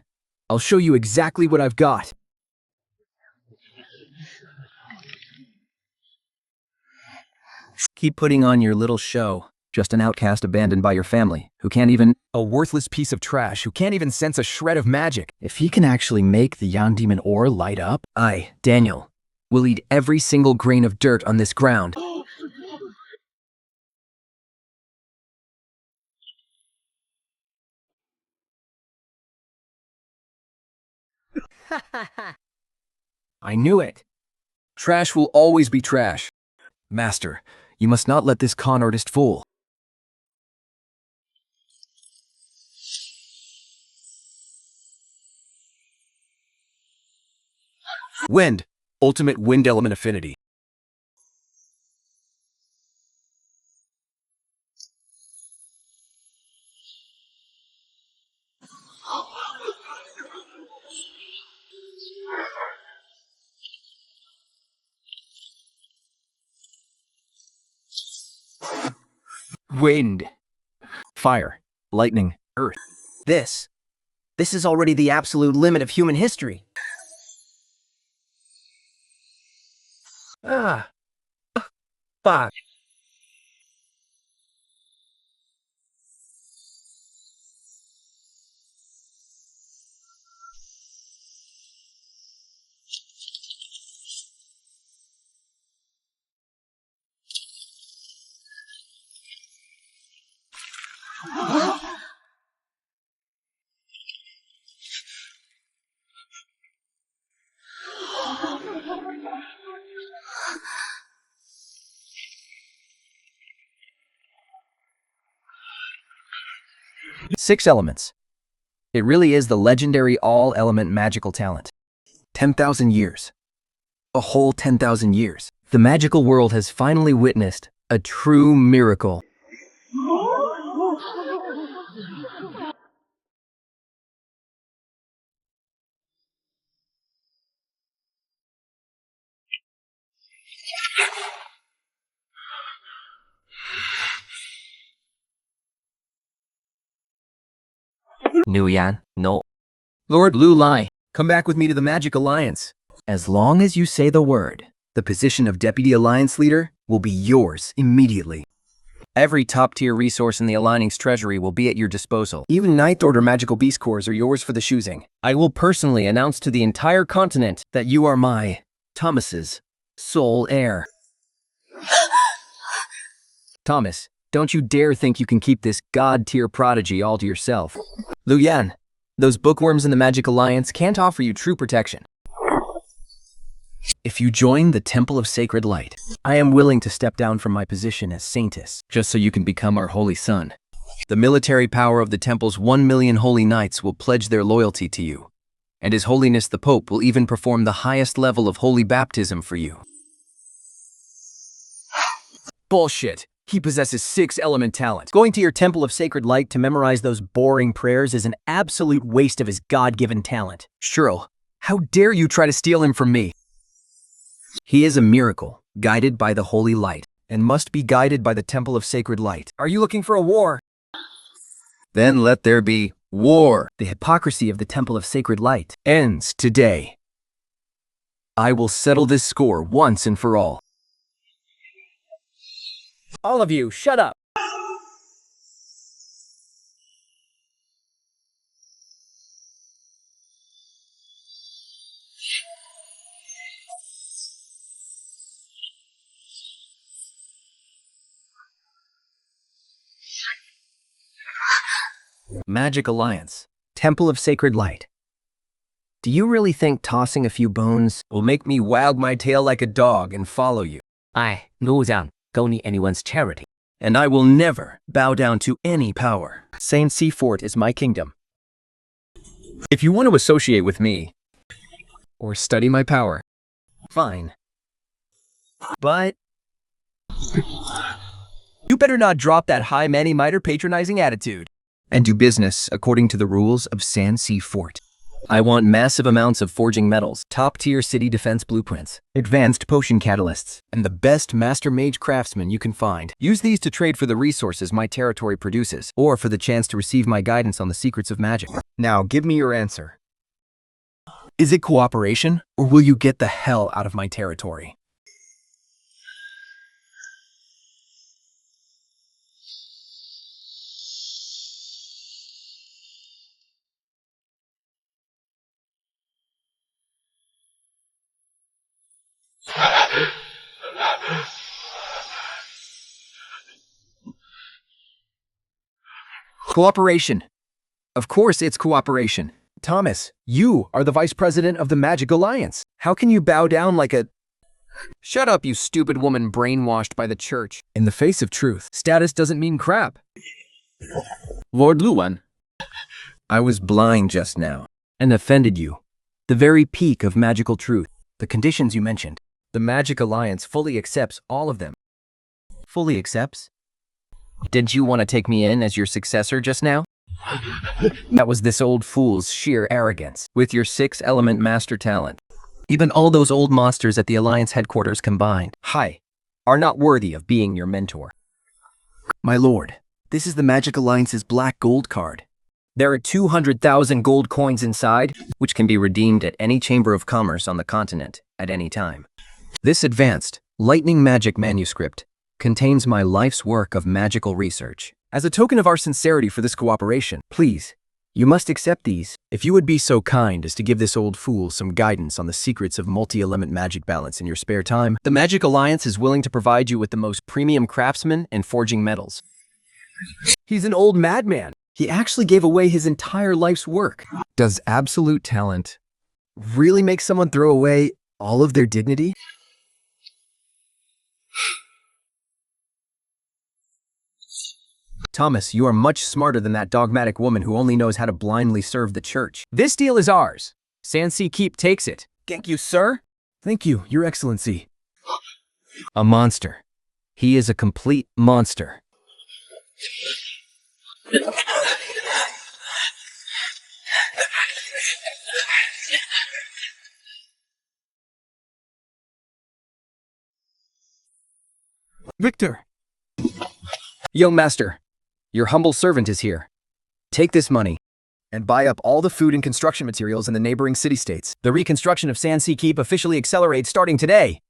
I'll show you exactly what I've got. Keep putting on your little show. Just an outcast abandoned by your family, who can't even... A worthless piece of trash who can't even sense a shred of magic. If he can actually make the Yan Demon ore light up, I, Daniel, will eat every single grain of dirt on this ground. I knew it. Trash will always be trash. Master, you must not let this con artist fool. Wind. Ultimate wind element affinity. Wind. Fire. Lightning. Earth. This is already the absolute limit of human history. Fuck. Six elements. It really is the legendary all-element magical talent. 10,000 years. A whole 10,000 years. The magical world has finally witnessed a true miracle. Lu Yuan, no. Lord Lu Lai, come back with me to the Magic Alliance. As long as you say the word, the position of Deputy Alliance Leader will be yours immediately. Every top-tier resource in the Alliance treasury will be at your disposal. Even Ninth Order magical beast cores are yours for the choosing. I will personally announce to the entire continent that you are my, Thomas's, sole heir. Thomas, don't you dare think you can keep this god-tier prodigy all to yourself. Lu Yuan, those bookworms in the Magic Alliance can't offer you true protection. If you join the Temple of Sacred Light, I am willing to step down from my position as Saintess, just so you can become our holy son. The military power of the Temple's 1 million holy knights will pledge their loyalty to you, and His Holiness the Pope will even perform the highest level of holy baptism for you. Bullshit! He possesses 6-element talent. Going to your Temple of Sacred Light to memorize those boring prayers is an absolute waste of his God-given talent. Shirl, how dare you try to steal him from me? He is a miracle, guided by the Holy Light, and must be guided by the Temple of Sacred Light. Are you looking for a war? Then let there be war. The hypocrisy of the Temple of Sacred Light ends today. I will settle this score once and for all. All of you, shut up. Magic Alliance, Temple of Sacred Light. Do you really think tossing a few bones will make me wag my tail like a dog and follow you? I, Lu Yuan, don't need anyone's charity. And I will never bow down to any power. Sandsea Fort is my kingdom. If you want to associate with me, or study my power, fine. But you better not drop that high mani-miter patronizing attitude and do business according to the rules of Sandsea Fort. I want massive amounts of forging metals, top-tier city defense blueprints, advanced potion catalysts, and the best master mage craftsmen you can find. Use these to trade for the resources my territory produces, or for the chance to receive my guidance on the secrets of magic. Now, give me your answer. Is it cooperation, or will you get the hell out of my territory? Cooperation. Of course it's cooperation. Thomas, you are the Vice President of the Magic Alliance. How can you bow down like a... Shut up, you stupid woman brainwashed by the church. In the face of truth, status doesn't mean crap. Lord Lu Yuan, I was blind just now and offended you. The very peak of magical truth. The conditions you mentioned. The Magic Alliance fully accepts all of them. Fully accepts? Didn't you want to take me in as your successor just now? That was this old fool's sheer arrogance. With your 6-element master talent, even all those old monsters at the Alliance headquarters combined, are not worthy of being your mentor. My lord, this is the Magic Alliance's black gold card. There are 200,000 gold coins inside, which can be redeemed at any chamber of commerce on the continent at any time. This advanced, lightning magic manuscript contains my life's work of magical research. As a token of our sincerity for this cooperation, please, you must accept these. If you would be so kind as to give this old fool some guidance on the secrets of multi-element magic balance in your spare time, the Magic Alliance is willing to provide you with the most premium craftsmen and forging metals. He's an old madman. He actually gave away his entire life's work. Does absolute talent really make someone throw away all of their dignity? Thomas, you are much smarter than that dogmatic woman who only knows how to blindly serve the church. This deal is ours. Sandsea Keep takes it. Thank you, sir. Thank you, Your Excellency. A monster. He is a complete monster. Victor! Young master, your humble servant is here. Take this money. and buy up all the food and construction materials in the neighboring city-states. The reconstruction of Sandsea Keep officially accelerates starting today.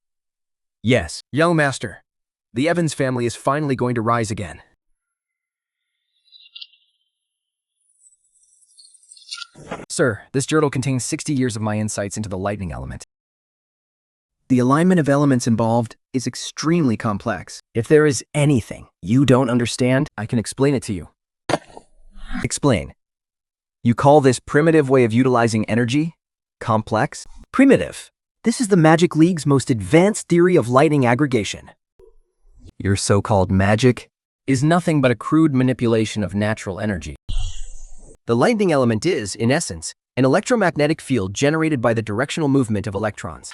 Yes, young master. The Evans family is finally going to rise again. Sir, this journal contains 60 years of my insights into the lightning element. The alignment of elements involved is extremely complex. If there is anything you don't understand, I can explain it to you. Explain. You call this primitive way of utilizing energy complex? Primitive. This is the Magic League's most advanced theory of lightning aggregation. Your so-called magic is nothing but a crude manipulation of natural energy. The lightning element is, in essence, an electromagnetic field generated by the directional movement of electrons.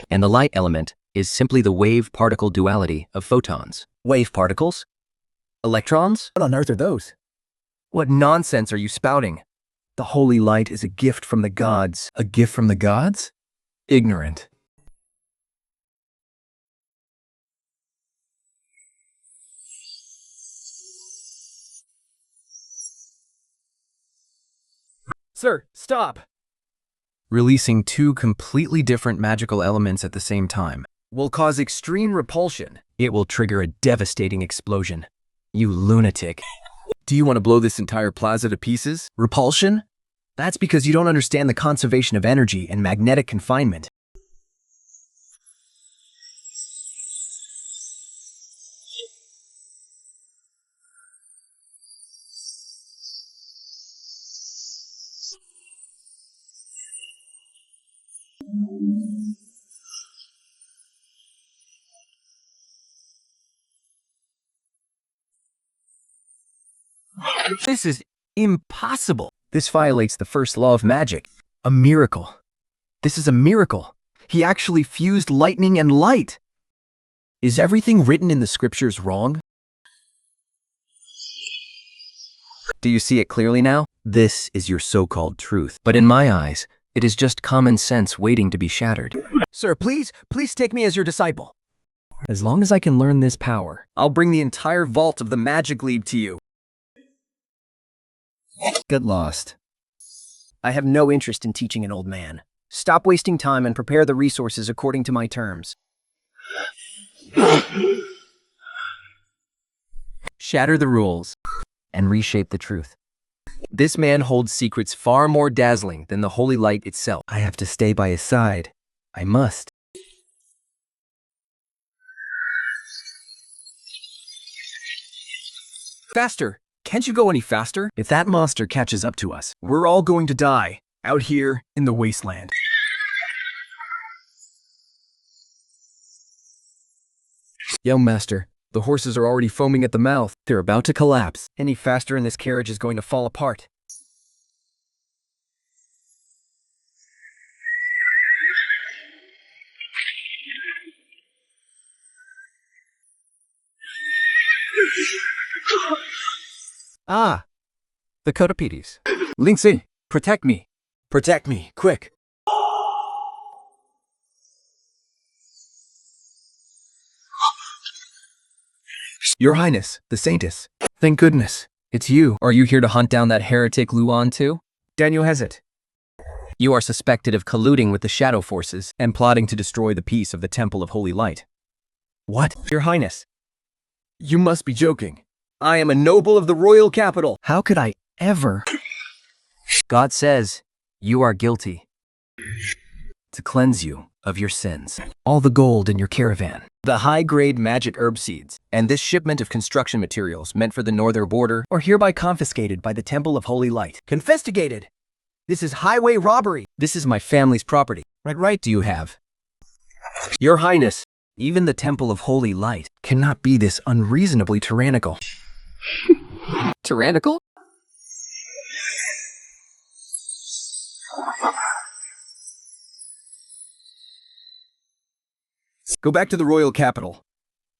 And the light element is simply the wave-particle duality of photons. Wave particles? Electrons? What on earth are those? What nonsense are you spouting? The holy light is a gift from the gods. A gift from the gods? Ignorant. Sir, stop! Releasing two completely different magical elements at the same time Will cause extreme repulsion. It will trigger a devastating explosion. You lunatic. Do you want to blow this entire plaza to pieces? Repulsion? That's because you don't understand the conservation of energy and magnetic confinement. This is impossible. This violates the first law of magic. A miracle. This is a miracle. He actually fused lightning and light. Is everything written in the scriptures wrong? Do you see it clearly now? This is your so-called truth. But in my eyes, it is just common sense waiting to be shattered. Sir, please take me as your disciple. As long as I can learn this power, I'll bring the entire vault of the Magic League to you. Get lost. I have no interest in teaching an old man. Stop wasting time and prepare the resources according to my terms. Shatter the rules and reshape the truth. This man holds secrets far more dazzling than the holy light itself. I have to stay by his side. I must. Faster! Can't you go any faster? If that monster catches up to us, we're all going to die out here in the wasteland. Young master, the horses are already foaming at the mouth. They're about to collapse. Any faster and this carriage is going to fall apart. Ah, the Cotopedes. Linksy, protect me. Protect me, quick. Your Highness, the Saintess. Thank goodness. It's you. Are you here to hunt down that heretic Lu Yuan too? Daniel Hezit. You are suspected of colluding with the shadow forces and plotting to destroy the peace of the Temple of Holy Light. What? Your Highness. You must be joking. I am a noble of the royal capital. How could I ever? God says you are guilty. To cleanse you of your sins. All the gold in your caravan, the high-grade magic herb seeds, and this shipment of construction materials meant for the northern border are hereby confiscated by the Temple of Holy Light. Confiscated! This is highway robbery. This is my family's property. What right do you have? Your Highness, even the Temple of Holy Light cannot be this unreasonably tyrannical. Tyrannical? Go back to the royal capital.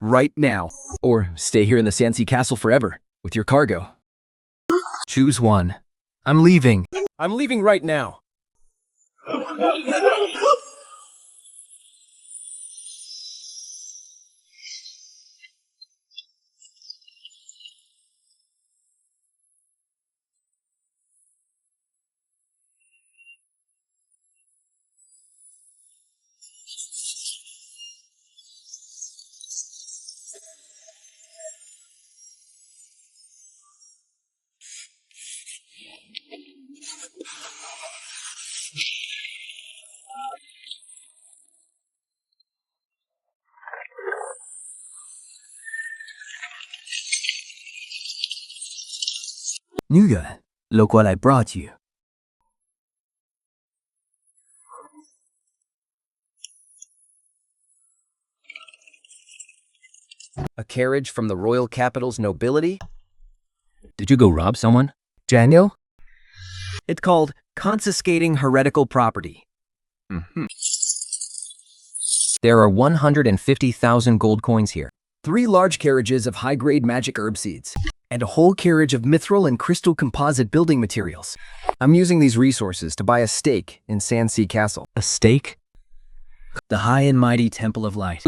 Right now. Or stay here in the Sandsea Castle forever with your cargo. Choose one. I'm leaving. I'm leaving right now. Lu Yuan, look what I brought you. A carriage from the royal capital's nobility? Did you go rob someone? Daniel? It's called confiscating heretical property. There are 150,000 gold coins here. 3 large carriages of high-grade magic herb seeds, and a whole carriage of mithril and crystal composite building materials. I'm using these resources to buy a stake in Sandsea Castle. A stake? The high and mighty Temple of Light.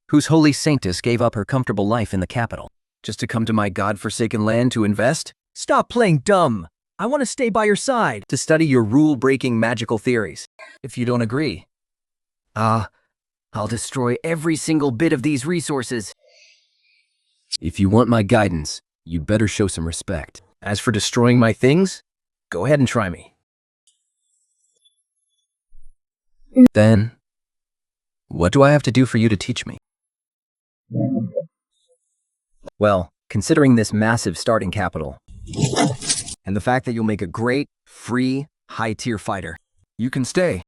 Whose holy saintess gave up her comfortable life in the capital. Just to come to my god-forsaken land to invest? Stop playing dumb! I want to stay by your side to study your rule-breaking magical theories. If you don't agree, I'll destroy every single bit of these resources. If you want my guidance, you'd better show some respect. As for destroying my things, go ahead and try me. Then, what do I have to do for you to teach me? Well, considering this massive starting capital, and the fact that you'll make a great, free, high-tier fighter, you can stay.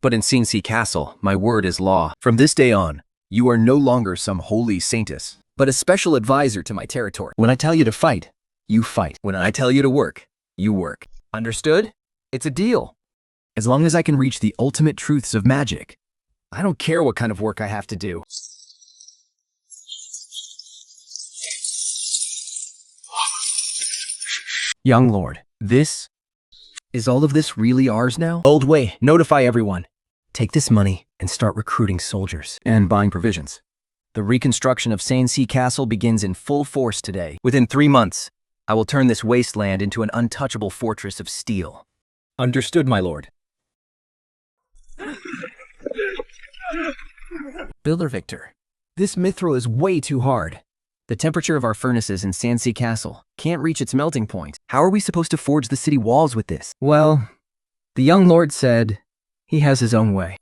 But in Sandsea Castle, my word is law. From this day on, you are no longer some holy saintess, but a special advisor to my territory. When I tell you to fight, you fight. When I tell you to work, you work. Understood? It's a deal. As long as I can reach the ultimate truths of magic, I don't care what kind of work I have to do. Young Lord, is all of this really ours now? Old way, notify everyone. Take this money and start recruiting soldiers and buying provisions. The reconstruction of Sandsea Castle begins in full force today. Within 3 months, I will turn this wasteland into an untouchable fortress of steel. Understood, my lord. Builder Victor, this mithril is way too hard. The temperature of our furnaces in Sandsea Castle can't reach its melting point. How are we supposed to forge the city walls with this? Well, the young lord said he has his own way.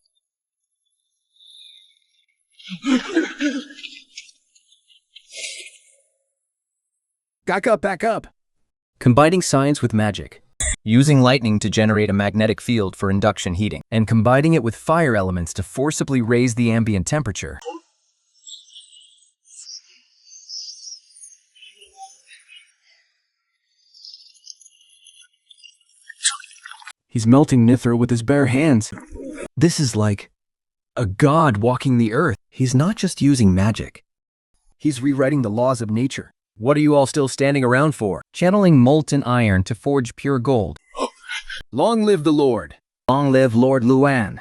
Back up. Combining science with magic. Using lightning to generate a magnetic field for induction heating, and combining it with fire elements to forcibly raise the ambient temperature. He's melting mithril with his bare hands. This is like a god walking the earth. He's not just using magic. He's rewriting the laws of nature. What are you all still standing around for? Channeling molten iron to forge pure gold. Long live the Lord. Long live Lord Lu Yuan.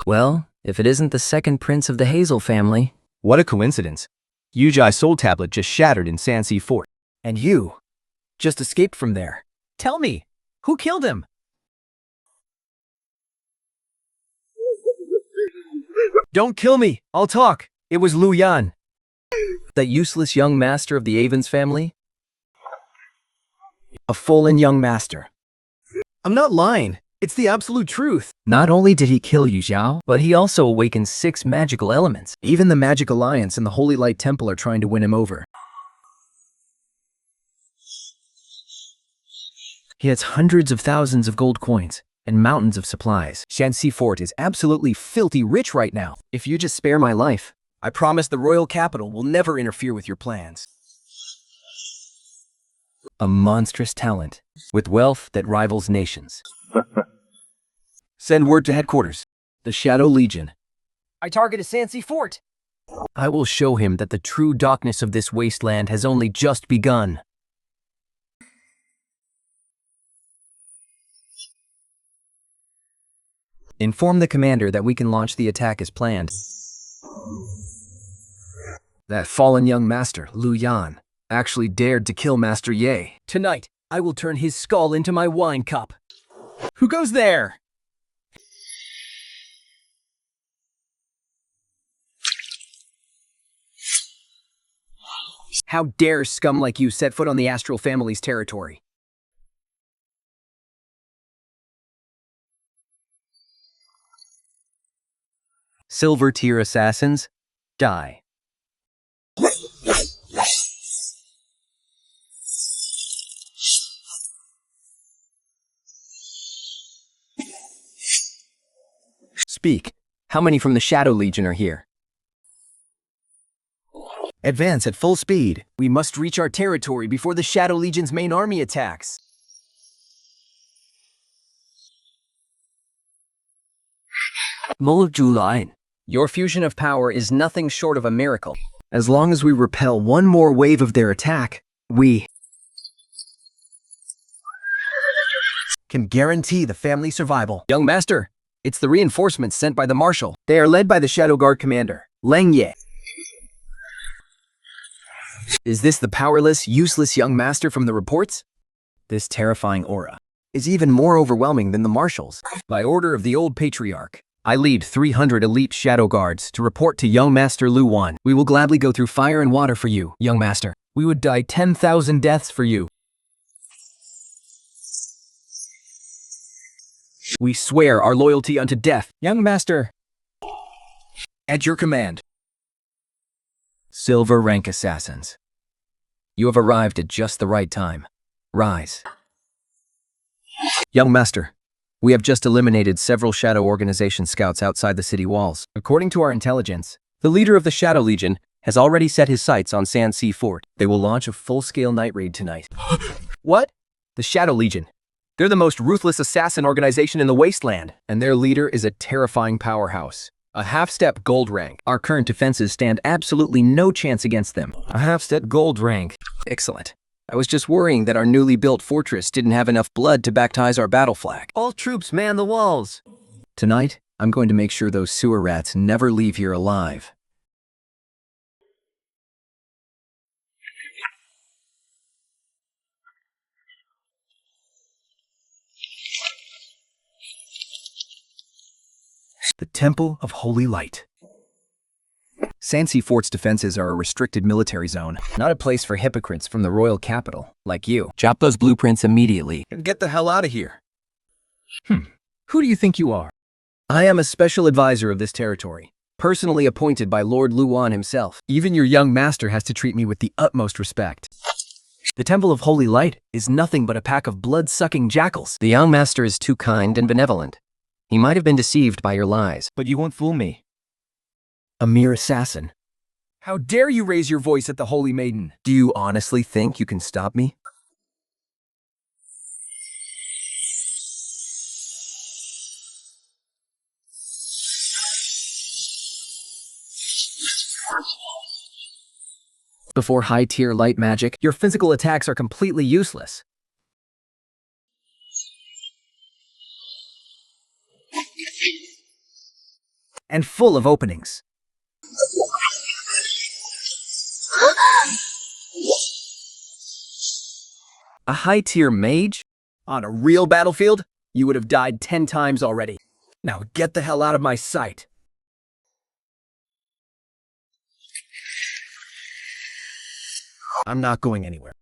Well, if it isn't the second prince of the Hazel family. What a coincidence. Yujai's soul tablet just shattered in Sandsea Fort. And you just escaped from there. Tell me, who killed him? Don't kill me, I'll talk. It was Lu Yuan. That useless young master of the Avens family? A fallen young master. I'm not lying. It's the absolute truth. Not only did he kill Yu Xiao, but he also awakened 6 magical elements. Even the Magic Alliance and the Holy Light Temple are trying to win him over. He has hundreds of thousands of gold coins and mountains of supplies. Sandsea Fort is absolutely filthy rich right now. If you just spare my life, I promise the royal capital will never interfere with your plans. A monstrous talent with wealth that rivals nations. Send word to headquarters. The Shadow Legion. I targeted Sandsea Fort. I will show him that the true darkness of this wasteland has only just begun. Inform the commander that we can launch the attack as planned. That fallen young master, Lu Yuan, actually dared to kill Master Ye. Tonight, I will turn his skull into my wine cup. Who goes there? How dare scum like you set foot on the Astral family's territory? Silver tier assassins, die. Speak. How many from the Shadow Legion are here? Advance at full speed. We must reach our territory before the Shadow Legion's main army attacks. Lu Yuan, Your fusion of power is nothing short of a miracle. As long as we repel one more wave of their attack, we can guarantee the family survival. Young Master, it's the reinforcements sent by the Marshal. They are led by the Shadow Guard Commander, Lang Ye. Is this the powerless, useless young master from the reports? This terrifying aura is even more overwhelming than the Marshals. By order of the old Patriarch, I lead 300 elite Shadow Guards to report to young Master Lu Yuan. We will gladly go through fire and water for you, young Master. We would die 10,000 deaths for you. We swear our loyalty unto death, young Master. At your command. Silver rank assassins. You have arrived at just the right time. Rise. Young Master, we have just eliminated several Shadow Organization scouts outside the city walls. According to our intelligence, the leader of the Shadow Legion has already set his sights on Sandsea Fort. They will launch a full-scale night raid tonight. What? The Shadow Legion. They're the most ruthless assassin organization in the Wasteland, and their leader is a terrifying powerhouse. A half-step gold rank. Our current defenses stand absolutely no chance against them. A half-step gold rank. Excellent. I was just worrying that our newly built fortress didn't have enough blood to baptize our battle flag. all troops man the walls. Tonight, I'm going to make sure those sewer rats never leave here alive. The Temple of Holy Light. Sandsea Fort's defenses are a restricted military zone, not a place for hypocrites from the royal capital, like you. Chop those blueprints immediately. And get the hell out of here. Who do you think you are? I am a special advisor of this territory, personally appointed by Lord Lu Yuan himself. Even your young master has to treat me with the utmost respect. The Temple of Holy Light is nothing but a pack of blood-sucking jackals. The young master is too kind and benevolent. He might have been deceived by your lies. But you won't fool me. A mere assassin. How dare you raise your voice at the Holy Maiden? Do you honestly think you can stop me? Before high-tier light magic, your physical attacks are completely useless. And full of openings. A high-tier mage? On a real battlefield? You would have died 10 times already. Now get the hell out of my sight. I'm not going anywhere.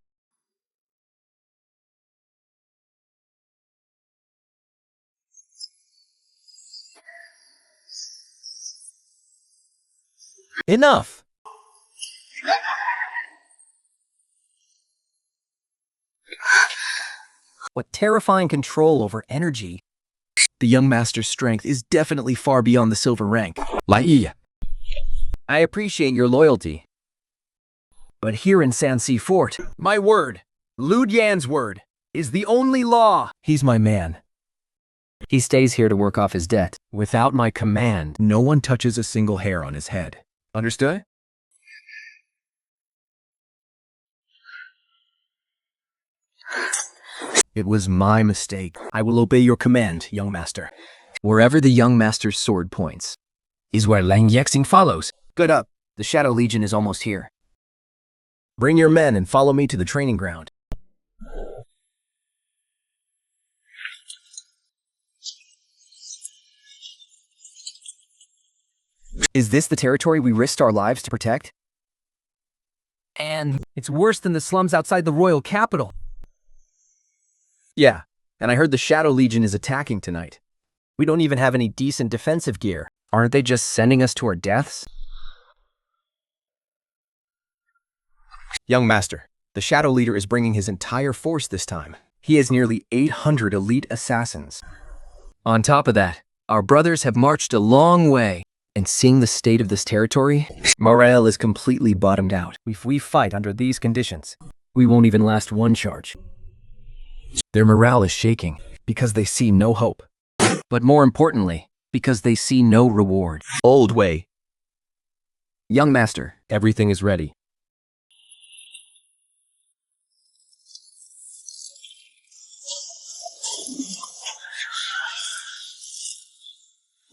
Enough! What terrifying control over energy. The young master's strength is definitely far beyond the silver rank. Lai. I appreciate your loyalty. But here in Sandsea Fort, my word, Lu Yuan's word, is the only law. He's my man. He stays here to work off his debt. Without my command, no one touches a single hair on his head. Understood? It was my mistake. I will obey your command, young master. Wherever the young master's sword points is where Lang Yexing follows. Good up. The Shadow Legion is almost here. Bring your men and follow me to the training ground. Is this the territory we risked our lives to protect? And it's worse than the slums outside the royal capital. Yeah, and I heard the Shadow Legion is attacking tonight. We don't even have any decent defensive gear. Aren't they just sending us to our deaths? Young master, the Shadow Leader is bringing his entire force this time. He has nearly 800 elite assassins. On top of that, our brothers have marched a long way, and seeing the state of this territory, morale is completely bottomed out. If we fight under these conditions, We won't even last one charge. their morale is shaking because they see no hope. But more importantly, because they see no reward. Old way, Young master, everything is ready.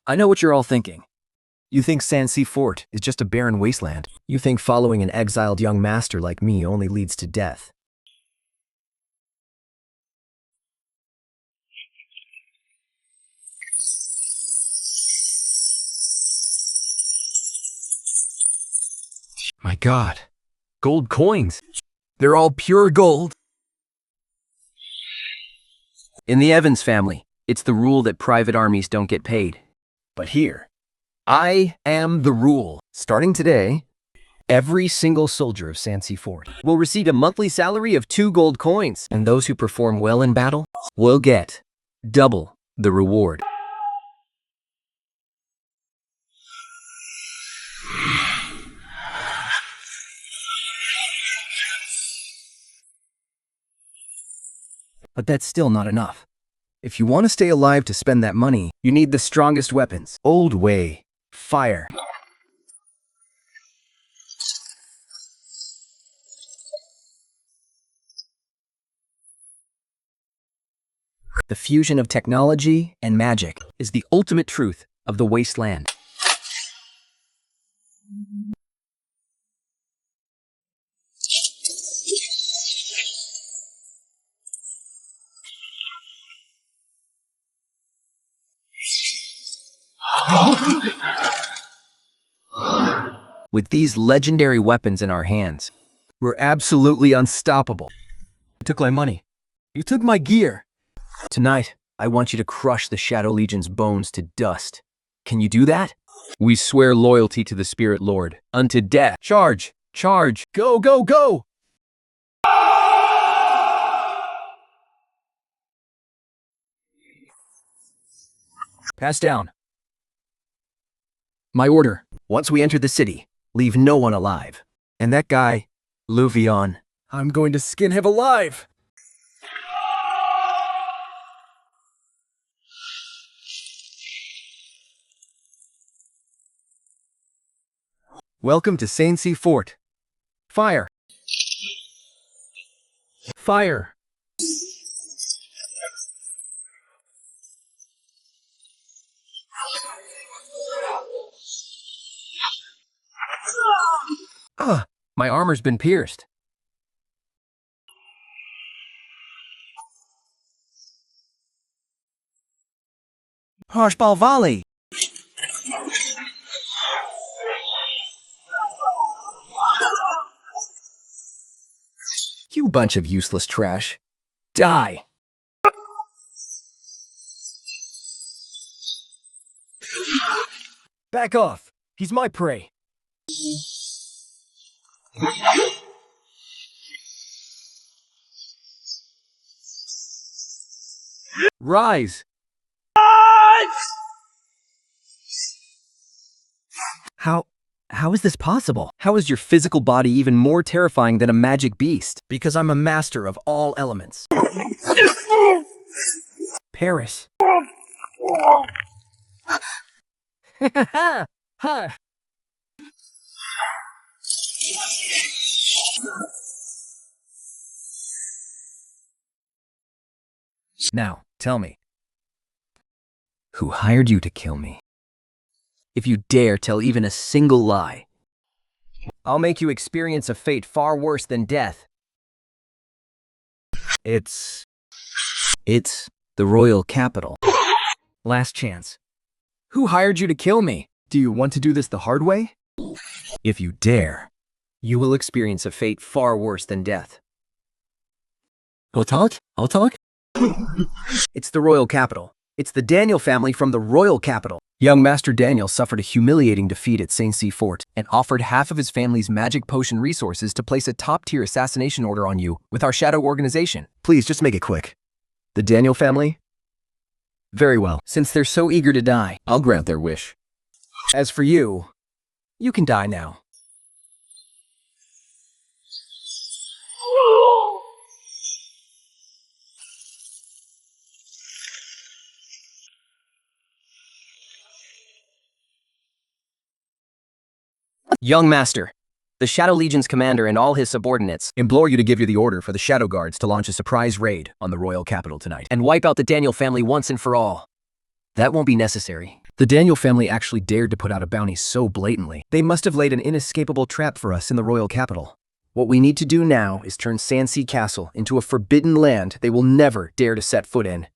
I know what you're all thinking. You think Sandsea Fort is just a barren wasteland. You think following an exiled young master like me only leads to death. My God, gold coins. They're all pure gold. In the Evans family, it's the rule that private armies don't get paid. But here, I am the rule. Starting today, every single soldier of Sandsea Fort Will receive a monthly salary of 2 gold coins, and those who perform well in battle will get double the reward. But that's still not enough. If you want to stay alive to spend that money, you need the strongest weapons. Old way, fire. The fusion of technology and magic is the ultimate truth of the Wasteland. With these legendary weapons in our hands, We're absolutely unstoppable. You took my money. You took my gear. tonight, I want you to crush the Shadow Legion's bones to dust. Can you do that? We swear loyalty to the Spirit Lord, unto death. Charge! Charge! Go, go, go! Pass down. My order. Once we enter the city, leave no one alive. And that guy, Lu Yuan. I'm going to skin him alive. Welcome to Sandsea Fort. Fire. Fire. My armor's been pierced. Harshball volley. You bunch of useless trash. Die! Back off. He's my prey. Rise. How is this possible? How is your physical body even more terrifying than a magic beast? Because I'm a master of all elements. Paris. Now, tell me. Who hired you to kill me? If you dare tell even a single lie, I'll make you experience a fate far worse than death. It's the royal capital. Last chance. Who hired you to kill me? Do you want to do this the hard way? If you dare, you will experience a fate far worse than death. I'll talk. It's the royal capital. It's the Daniel family from the royal capital. Young Master Daniel suffered a humiliating defeat at Sandsea Fort and offered half of his family's magic potion resources to place a top-tier assassination order on you with our shadow organization. Please, just make it quick. The Daniel family? Very well. Since they're so eager to die, I'll grant their wish. as for you, you can die now. Young Master, the Shadow Legion's commander and all his subordinates implore you to give you the order for the Shadow Guards to launch a surprise raid on the royal capital tonight and wipe out the Daniel family once and for all. That won't be necessary. The Daniel family actually dared to put out a bounty so blatantly. They must have laid an inescapable trap for us in the royal capital. What we need to do now is turn Sandsea Castle into a forbidden land they will never dare to set foot in.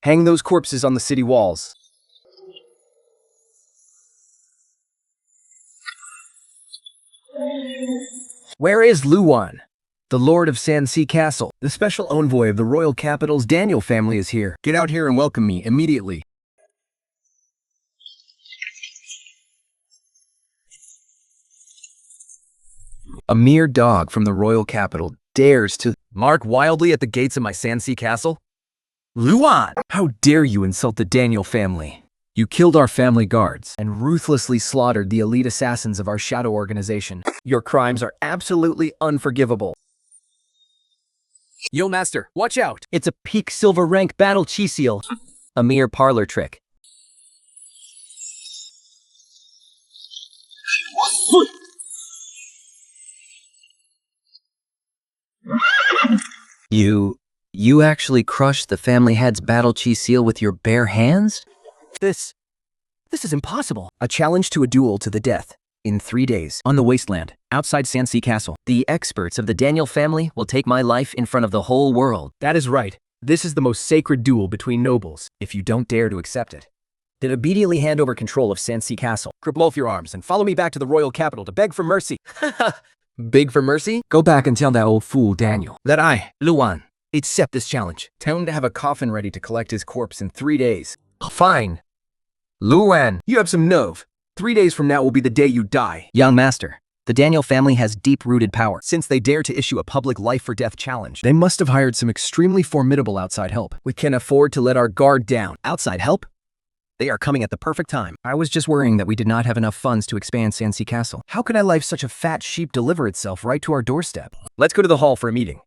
Hang those corpses on the city walls. Where is Lu Yuan, the Lord of Sandsea Castle? The special envoy of the royal capital's Daniel family is here. Get out here and welcome me immediately. A mere dog from the royal capital dares to mark wildly at the gates of my Sandsea Castle? Lu Yuan! How dare you insult the Daniel family? You killed our family guards and ruthlessly slaughtered the elite assassins of our shadow organization. Your crimes are absolutely unforgivable. Yo, Master, watch out! It's a peak silver rank battle chi seal. A mere parlor trick. You actually crushed the family head's battle chi seal with your bare hands? This is impossible. A challenge to a duel to the death in 3 days on the Wasteland, outside Sandsea Castle. The experts of the Daniel family will take my life in front of the whole world. That is right. This is the most sacred duel between nobles, if you don't dare to accept it. Then immediately hand over control of Sandsea Castle. Cripple off your arms and follow me back to the royal capital to beg for mercy. Beg for mercy? Go back and tell that old fool Daniel that I, Lu Yuan, accept this challenge. Tell him to have a coffin ready to collect his corpse in 3 days. Fine. Lu Yuan, you have some nerve. 3 days from now will be the day you die. Young Master, the Daniel family has deep-rooted power. Since they dare to issue a public life-or-death challenge, they must have hired some extremely formidable outside help. We can afford to let our guard down. Outside help? They are coming at the perfect time. I was just worrying that we did not have enough funds to expand Sandsea Castle. How could I let such a fat sheep deliver itself right to our doorstep? Let's go to the hall for a meeting.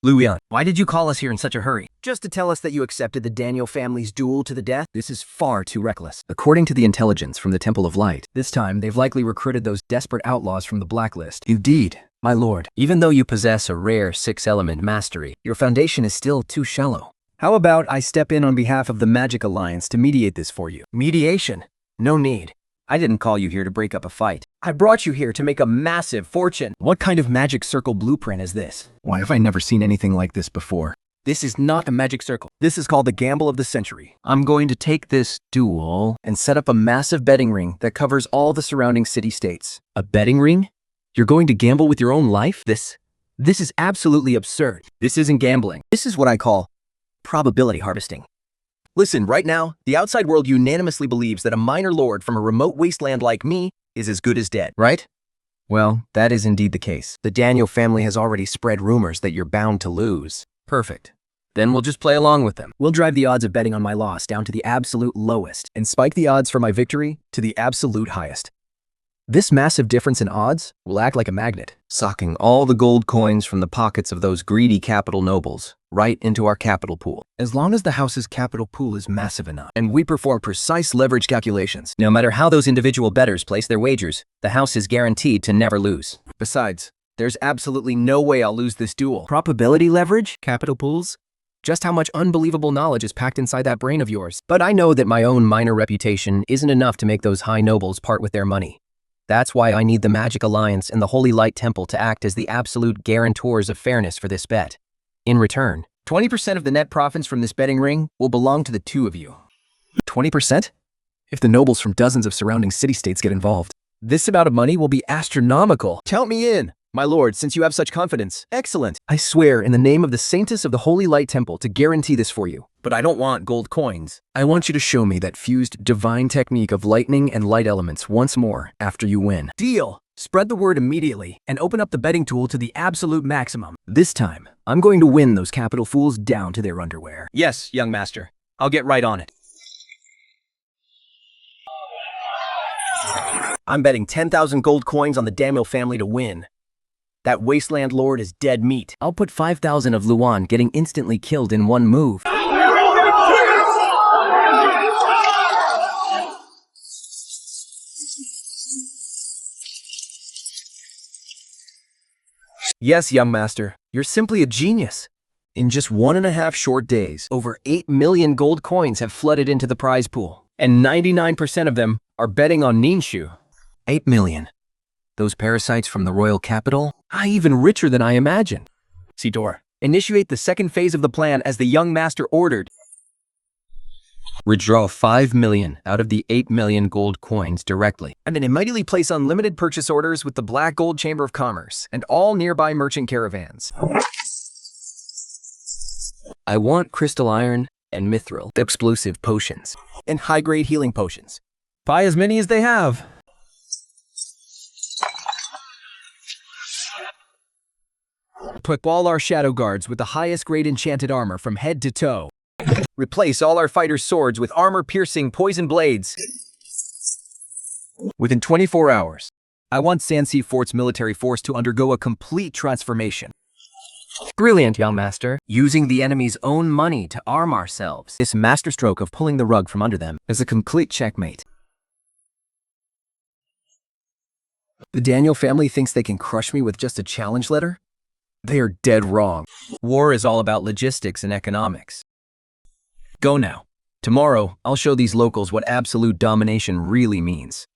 Lu Yuan, why did you call us here in such a hurry? Just to tell us that you accepted the Daniel family's duel to the death? This is far too reckless. According to the intelligence from the Temple of Light, this time they've likely recruited those desperate outlaws from the blacklist. Indeed, my lord. Even though you possess a rare 6-element mastery, your foundation is still too shallow. How about I step in on behalf of the Magic Alliance to mediate this for you? Mediation? No need. I didn't call you here to break up a fight. I brought you here to make a massive fortune. What kind of magic circle blueprint is this? Why have I never seen anything like this before? This is not a magic circle. This is called the gamble of the century. I'm going to take this duel and set up a massive betting ring that covers all the surrounding city-states. A betting ring? You're going to gamble with your own life? This is absolutely absurd. This isn't gambling. This is what I call probability harvesting. Listen, right now, the outside world unanimously believes that a minor lord from a remote wasteland like me is as good as dead, right? Well, that is indeed the case. The Daniel family has already spread rumors that you're bound to lose. Perfect. Then we'll just play along with them. We'll drive the odds of betting on my loss down to the absolute lowest and spike the odds for my victory to the absolute highest. This massive difference in odds will act like a magnet, sucking all the gold coins from the pockets of those greedy capital nobles right into our capital pool. As long as the house's capital pool is massive enough, and we perform precise leverage calculations, no matter how those individual bettors place their wagers, the house is guaranteed to never lose. Besides, there's absolutely no way I'll lose this duel. Probability leverage? Capital pools? Just how much unbelievable knowledge is packed inside that brain of yours. But I know that my own minor reputation isn't enough to make those high nobles part with their money. That's why I need the Magic Alliance and the Holy Light Temple to act as the absolute guarantors of fairness for this bet. In return, 20% of the net profits from this betting ring will belong to the two of you. 20%? If the nobles from dozens of surrounding city-states get involved, this amount of money will be astronomical. Count me in. My lord, since you have such confidence, excellent. I swear in the name of the Saintess of the Holy Light Temple to guarantee this for you. But I don't want gold coins. I want you to show me that fused divine technique of lightning and light elements once more after you win. Deal! Spread the word immediately and open up the betting tool to the absolute maximum. This time, I'm going to win those capital fools down to their underwear. Yes, young master. I'll get right on it. I'm betting 10,000 gold coins on the Daniel family to win. That Wasteland Lord is dead meat. I'll put 5,000 of Lu Yuan getting instantly killed in one move. Yes, young master, you're simply a genius. In just 1.5 short days, over 8 million gold coins have flooded into the prize pool, and 99% of them are betting on Ninshu. 8 million. Those parasites from the royal capital? Even richer than I imagined. Sidor, initiate the second phase of the plan as the young master ordered. Withdraw 5 million out of the 8 million gold coins directly. And then immediately place unlimited purchase orders with the Black Gold Chamber of Commerce and all nearby merchant caravans. I want crystal iron and mithril explosive potions. And high-grade healing potions. Buy as many as they have. Equip all our shadow guards with the highest grade enchanted armor from head to toe. Replace all our fighters' swords with armor-piercing poison blades. Within 24 hours, I want Sandsea Fort's military force to undergo a complete transformation. Brilliant, young master. Using the enemy's own money to arm ourselves. This masterstroke of pulling the rug from under them is a complete checkmate. The Daniel family thinks they can crush me with just a challenge letter? They are dead wrong. War is all about logistics and economics. Go now. Tomorrow, I'll show these locals what absolute domination really means.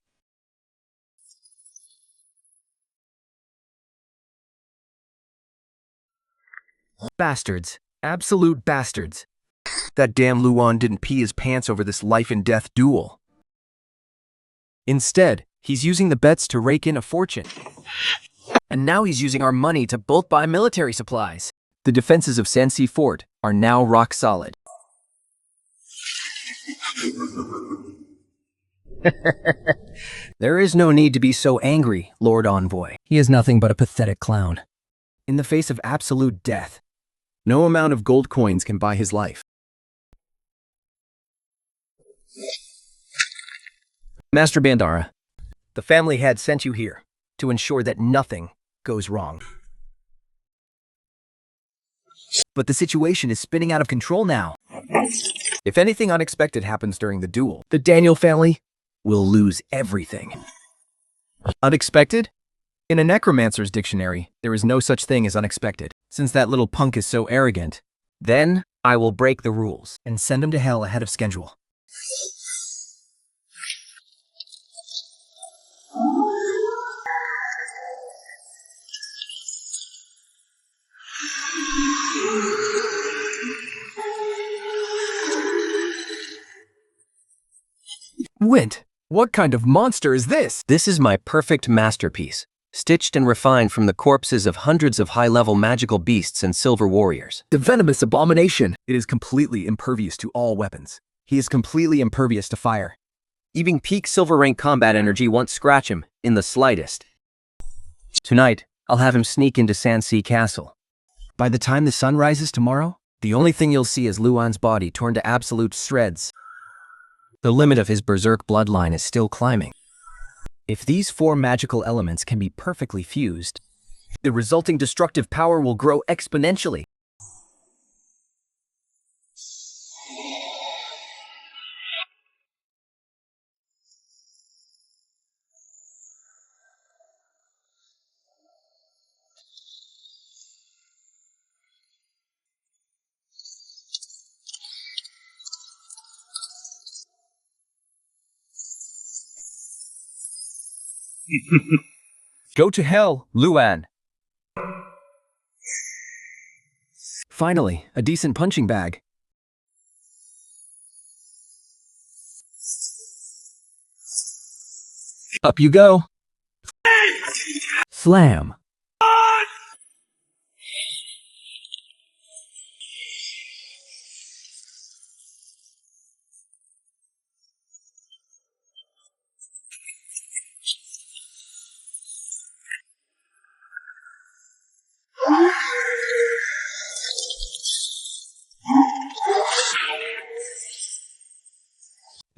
Bastards. Absolute bastards. That damn Lu Yuan didn't pee his pants over this life and death duel. Instead, he's using the bets to rake in a fortune. And now he's using our money to both buy military supplies. The defenses of Sandsea Fort are now rock solid. There is no need to be so angry, Lord Envoy. He is nothing but a pathetic clown. In the face of absolute death, no amount of gold coins can buy his life. Master Bandara, the family had sent you here to ensure that nothing goes wrong. But the situation is spinning out of control now. If anything unexpected happens during the duel, the Daniel family will lose everything. Unexpected? In a necromancer's dictionary, there is no such thing as unexpected. Since that little punk is so arrogant, then I will break the rules and send him to hell ahead of schedule. Wint, what kind of monster is this? This is my perfect masterpiece, stitched and refined from the corpses of hundreds of high-level magical beasts and silver warriors. The venomous abomination. It is completely impervious to all weapons. He is completely impervious to fire. Even peak silver rank combat energy won't scratch him in the slightest. Tonight, I'll have him sneak into Sandsea Castle. By the time the sun rises tomorrow, the only thing you'll see is Lu Yuan's body torn to absolute shreds. The limit of his berserk bloodline is still climbing. If these 4 magical elements can be perfectly fused, the resulting destructive power will grow exponentially. Go to hell, Lu Yuan. Finally, a decent punching bag. Up you go. Slam.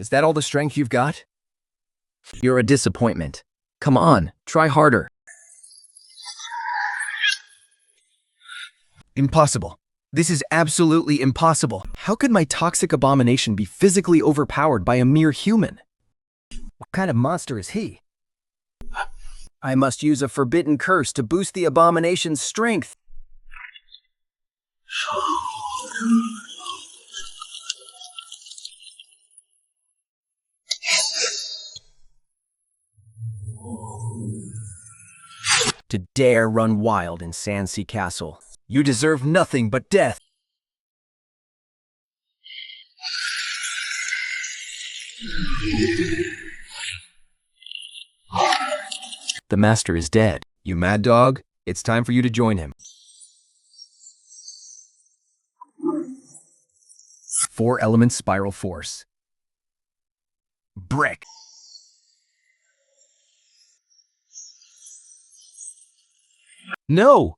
Is that all the strength you've got? You're a disappointment. Come on, try harder. Impossible. This is absolutely impossible. How could my toxic abomination be physically overpowered by a mere human? What kind of monster is he? I must use a forbidden curse to boost the abomination's strength. To dare run wild in Sandsea Castle, you deserve nothing but death. The master is dead. You mad dog? It's time for you to join him. 4-element spiral force. Brick. No!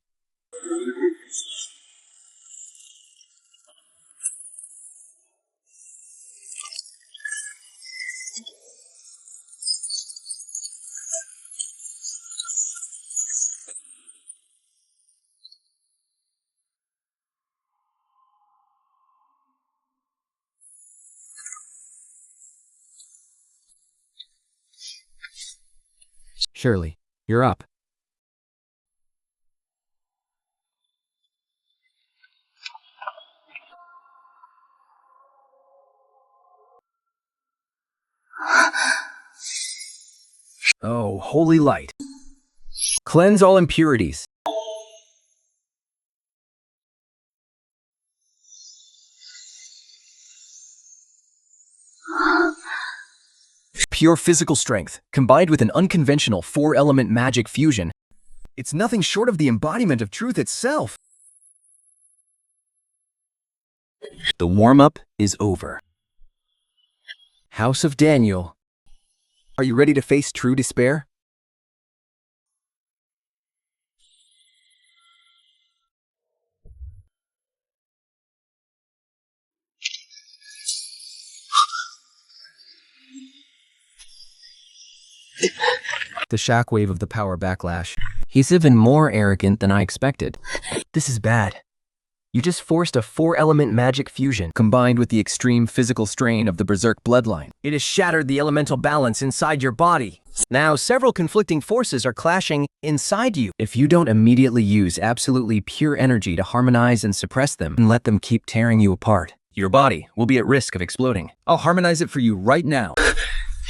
Shirley, you're up. Oh, holy light. Cleanse all impurities. Pure physical strength, combined with an unconventional 4-element magic fusion. It's nothing short of the embodiment of truth itself. The warm-up is over. House of Daniel. Are you ready to face true despair? The shockwave of the power backlash. He's even more arrogant than I expected. This is bad. You just forced a 4-element magic fusion. Combined with the extreme physical strain of the Berserk bloodline. It has shattered the elemental balance inside your body. Now, several conflicting forces are clashing inside you. If you don't immediately use absolutely pure energy to harmonize and suppress them, and let them keep tearing you apart, Your body will be at risk of exploding. I'll harmonize it for you right now.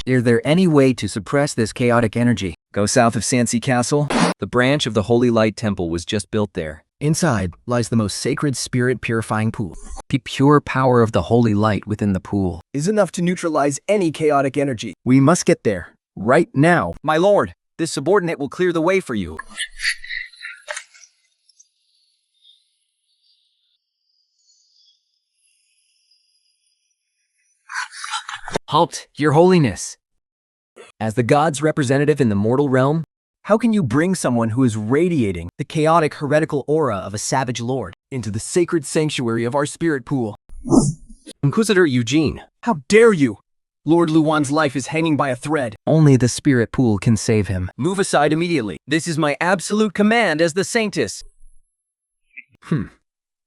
Is there any way to suppress this chaotic energy? Go south of Sandsea Castle. The branch of the Holy Light Temple was just built there. Inside lies the most sacred spirit-purifying pool. The pure power of the Holy Light within the pool Is enough to neutralize any chaotic energy. We must get there, right now. My lord, this subordinate will clear the way for you. Halt, your holiness. As the god's representative in the mortal realm, how can you bring someone who is radiating the chaotic heretical aura of a savage lord into the sacred sanctuary of our spirit pool? Inquisitor Eugene, How dare you! Lord Lu Yuan's life is hanging by a thread. only the spirit pool can save him. Move aside immediately. This is my absolute command as the Sanctus.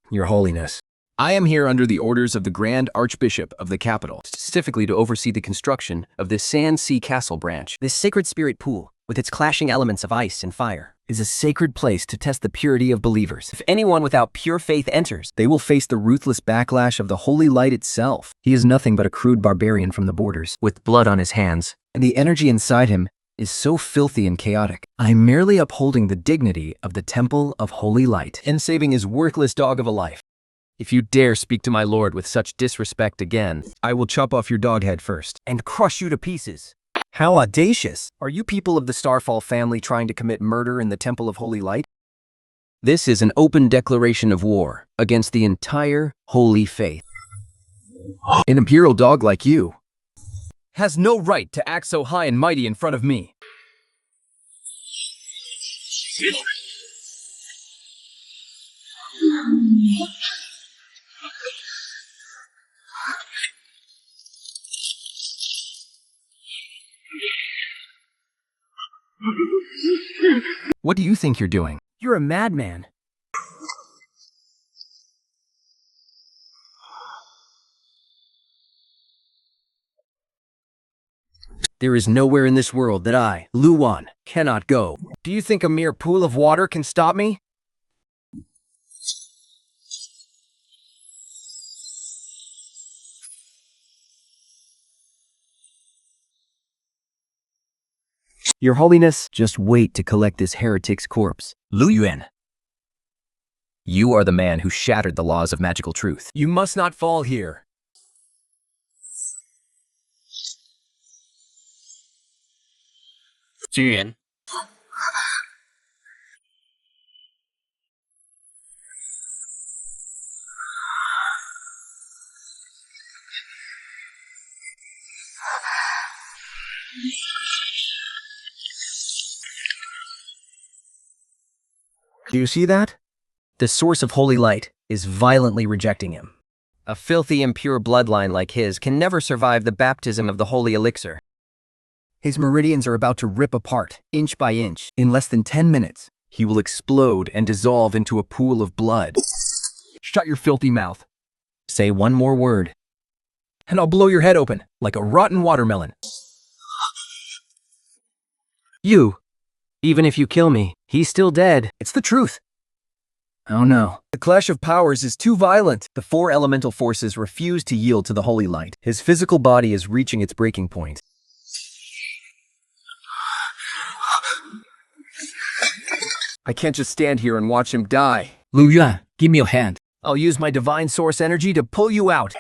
Your holiness. I am here under the orders of the Grand Archbishop of the capital, Specifically to oversee the construction of the Sandsea Castle branch. This sacred spirit pool, with its clashing elements of ice and fire, is a sacred place to test the purity of believers. if anyone without pure faith enters, They will face the ruthless backlash of the holy light itself. He is nothing but a crude barbarian from the borders, with blood on his hands, and the energy inside him is so filthy and chaotic. I'm merely upholding the dignity of the Temple of Holy Light and saving his worthless dog of a life. If you dare speak to my lord with such disrespect again, I will chop off your dog head first. and crush you to pieces. How audacious! Are you people of the Starfall family trying to commit murder in the Temple of Holy Light? This is an open declaration of war against the entire holy faith. An imperial dog like you has no right to act so high and mighty in front of me. What do you think you're doing? You're a madman. There is nowhere in this world that I, Lu Yuan, cannot go. Do you think a mere pool of water can stop me? Your Holiness, just wait to collect this heretic's corpse. Lu Yuan. You are the man who shattered the laws of magical truth. You must not fall here. Lu Yuan. Do you see that? The source of holy light is violently rejecting him. A filthy, impure bloodline like his can never survive the baptism of the holy elixir. His meridians are about to rip apart, inch by inch. In less than 10 minutes, He will explode and dissolve into a pool of blood. shut your filthy mouth, Say one more word. and I'll blow your head open like a rotten watermelon. Even if you kill me, he's still dead. It's the truth. Oh no. The clash of powers is too violent. The four elemental forces refuse to yield to the holy light. His physical body is reaching its breaking point. I can't just stand here and watch him die. Lu Yuan, give me your hand. I'll use my divine source energy to pull you out.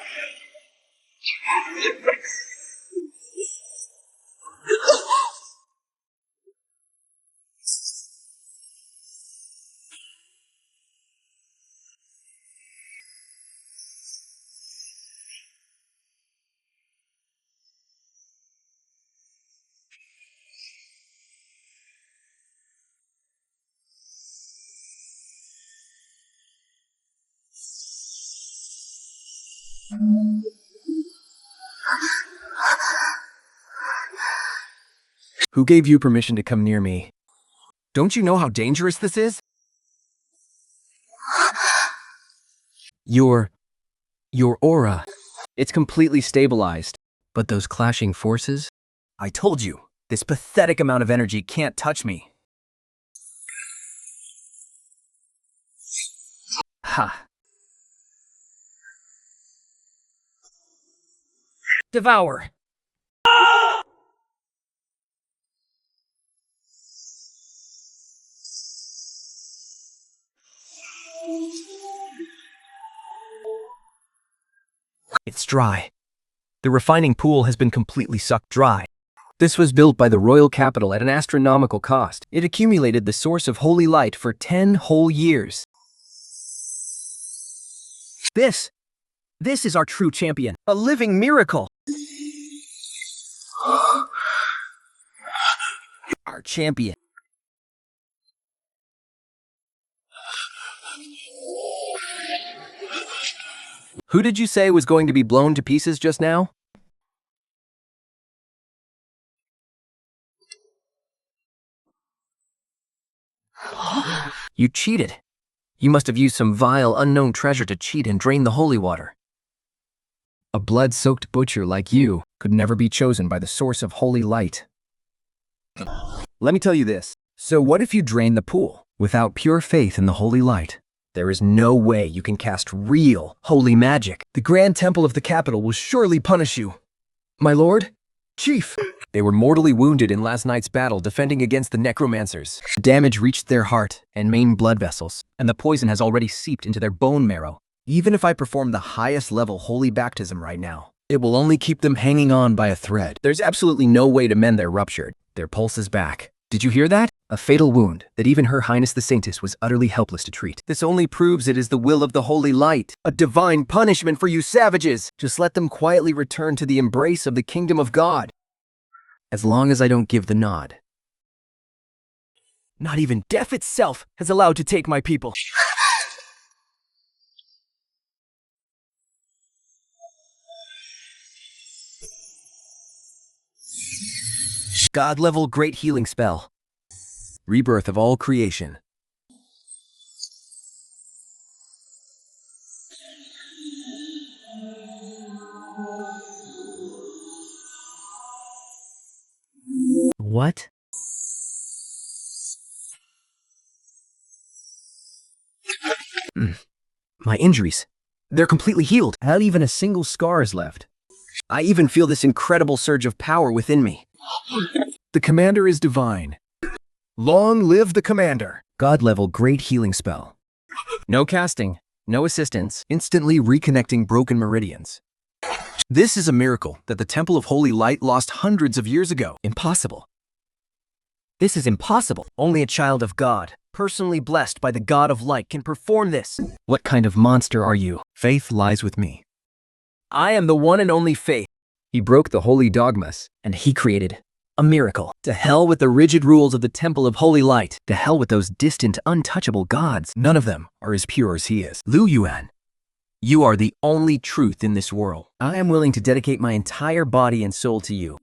Who gave you permission to come near me? Don't you know how dangerous this is? Your aura. It's completely stabilized. But those clashing forces? I told you, this pathetic amount of energy can't touch me. Ha. Devour. It's dry. The refining pool has been completely sucked dry. This was built by the royal capital at an astronomical cost. It accumulated the source of holy light for 10 whole years. This is our true champion, a living miracle. Our champion. Who did you say was going to be blown to pieces just now? You cheated. You must have used some vile, unknown treasure to cheat and drain the holy water. A blood-soaked butcher like you could never be chosen by the source of holy light. Let me tell you this. So what if you drain the pool? Without pure faith in the holy light, there is no way you can cast real, holy magic. The Grand Temple of the capital will surely punish you. My lord? Chief! They were mortally wounded in last night's battle defending against the necromancers. Damage reached their heart and main blood vessels, and the poison has already seeped into their bone marrow. Even if I perform the highest level holy baptism right now, it will only keep them hanging on by a thread. There's absolutely no way to mend their rupture. Their pulse is back. Did you hear that? A fatal wound that even Her Highness the Saintess was utterly helpless to treat. This only proves it is the will of the holy light. A divine punishment for you savages! Just let them quietly return to the embrace of the kingdom of God. As long as I don't give the nod. Not even death itself has allowed to take my people. God-level great healing spell. rebirth of all creation. What? My injuries. They're completely healed. Not even a single scar is left. I even feel this incredible surge of power within me. The commander is divine. Long live the commander. God-level great healing spell. No casting, no assistance. Instantly reconnecting broken meridians. This is a miracle that the Temple of Holy Light lost hundreds of years ago. Impossible. This is impossible. Only a child of God, personally blessed by the God of Light, can perform this. What kind of monster are you? Faith lies with me. I am the one and only Faith. He broke the holy dogmas, and he created a miracle. To hell with the rigid rules of the Temple of Holy Light. To hell with those distant, untouchable gods. None of them are as pure as he is. Lu Yuan, you are the only truth in this world. I am willing to dedicate my entire body and soul to you.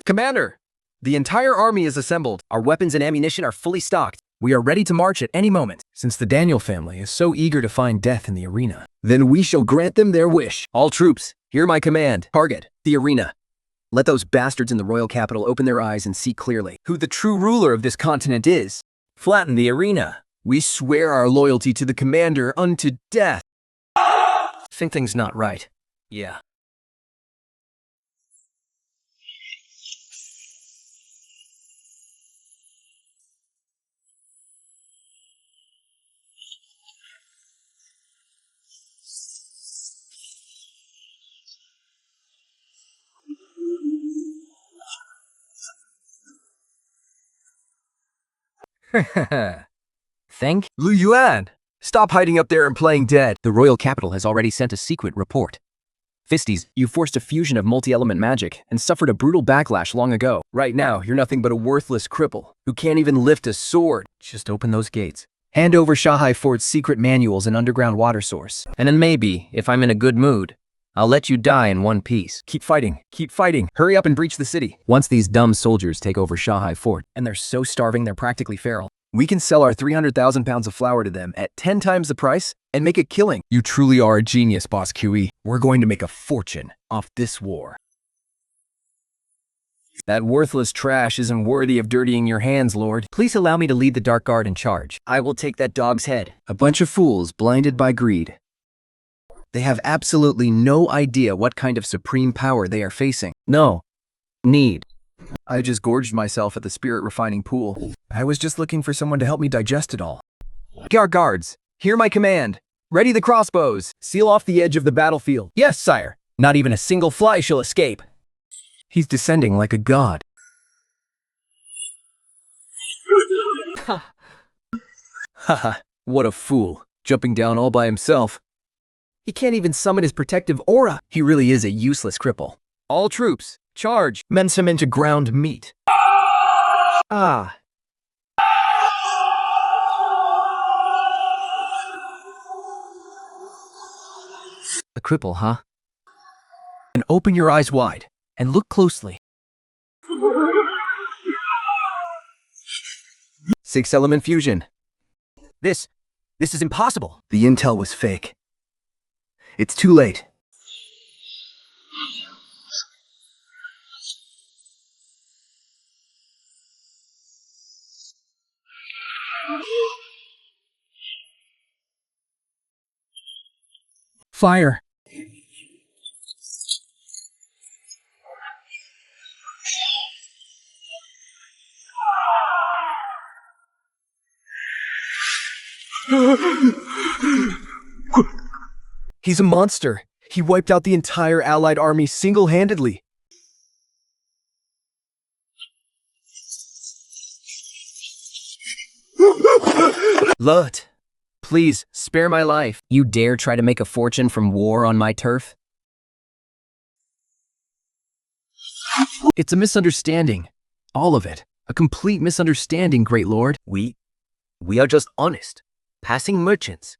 Commander, the entire army is assembled. Our weapons and ammunition are fully stocked. We are ready to march at any moment. Since the Daniel family is so eager to find death in the arena, then we shall grant them their wish. All troops, hear my command. Target the arena. Let those bastards in the royal capital open their eyes and see clearly who the true ruler of this continent is. Flatten the arena. We swear our loyalty to the commander unto death. Something's not right. Yeah. Think? Lu Yuan, stop hiding up there and playing dead. The royal capital has already sent a secret report. Fisties, you forced a fusion of multi-element magic and suffered a brutal backlash long ago. Right now, you're nothing but a worthless cripple who can't even lift a sword. Just open those gates. Hand over Sandsea Fort's secret manuals and underground water source. And then maybe, if I'm in a good mood, I'll let you die in one piece. Keep fighting. Keep fighting. Hurry up and breach the city. Once these dumb soldiers take over Sandsea Fort, and they're so starving they're practically feral, we can sell our 300,000 pounds of flour to them at 10 times the price and make a killing. You truly are a genius, Boss QE. We're going to make a fortune off this war. That worthless trash isn't worthy of dirtying your hands, Lord. Please allow me to lead the Dark Guard in charge. I will take that dog's head. A bunch of fools blinded by greed. They have absolutely no idea what kind of supreme power they are facing. No. Need. I just gorged myself at the spirit refining pool. I was just looking for someone to help me digest it all. Guards, hear my command. Ready the crossbows. Seal off the edge of the battlefield. Yes, sire. Not even a single fly shall escape. He's descending like a god. Haha, what a fool. Jumping down all by himself. He can't even summon his protective aura. He really is a useless cripple. All troops, charge. Mince him into ground meat. Ah. A cripple, huh? And open your eyes wide. And look closely. 6-element fusion. This is impossible. The intel was fake. It's too late. Fire. He's a monster. He wiped out the entire Allied army single-handedly. Lord, Please, spare my life. You dare try to make a fortune from war on my turf? It's a misunderstanding. All of it. A complete misunderstanding, great lord. We are just honest, passing merchants.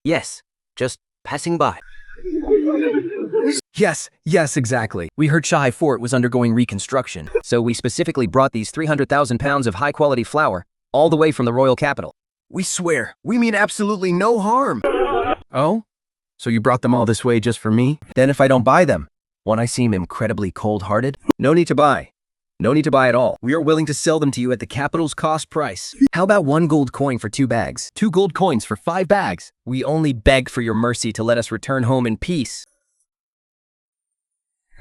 Yes, just passing by. Yes, exactly. We heard Sandsea Fort was undergoing reconstruction, so we specifically brought these 300,000 pounds of high-quality flour all the way from the royal capital. We swear, we mean absolutely no harm. Oh? So you brought them all this way just for me? Then if I don't buy them, won't I seem incredibly cold-hearted? No need to buy. No need to buy at all. We are willing to sell them to you at the capital's cost price. How about 1 gold coin for 2 bags? 2 gold coins for 5 bags. We only beg for your mercy to let us return home in peace.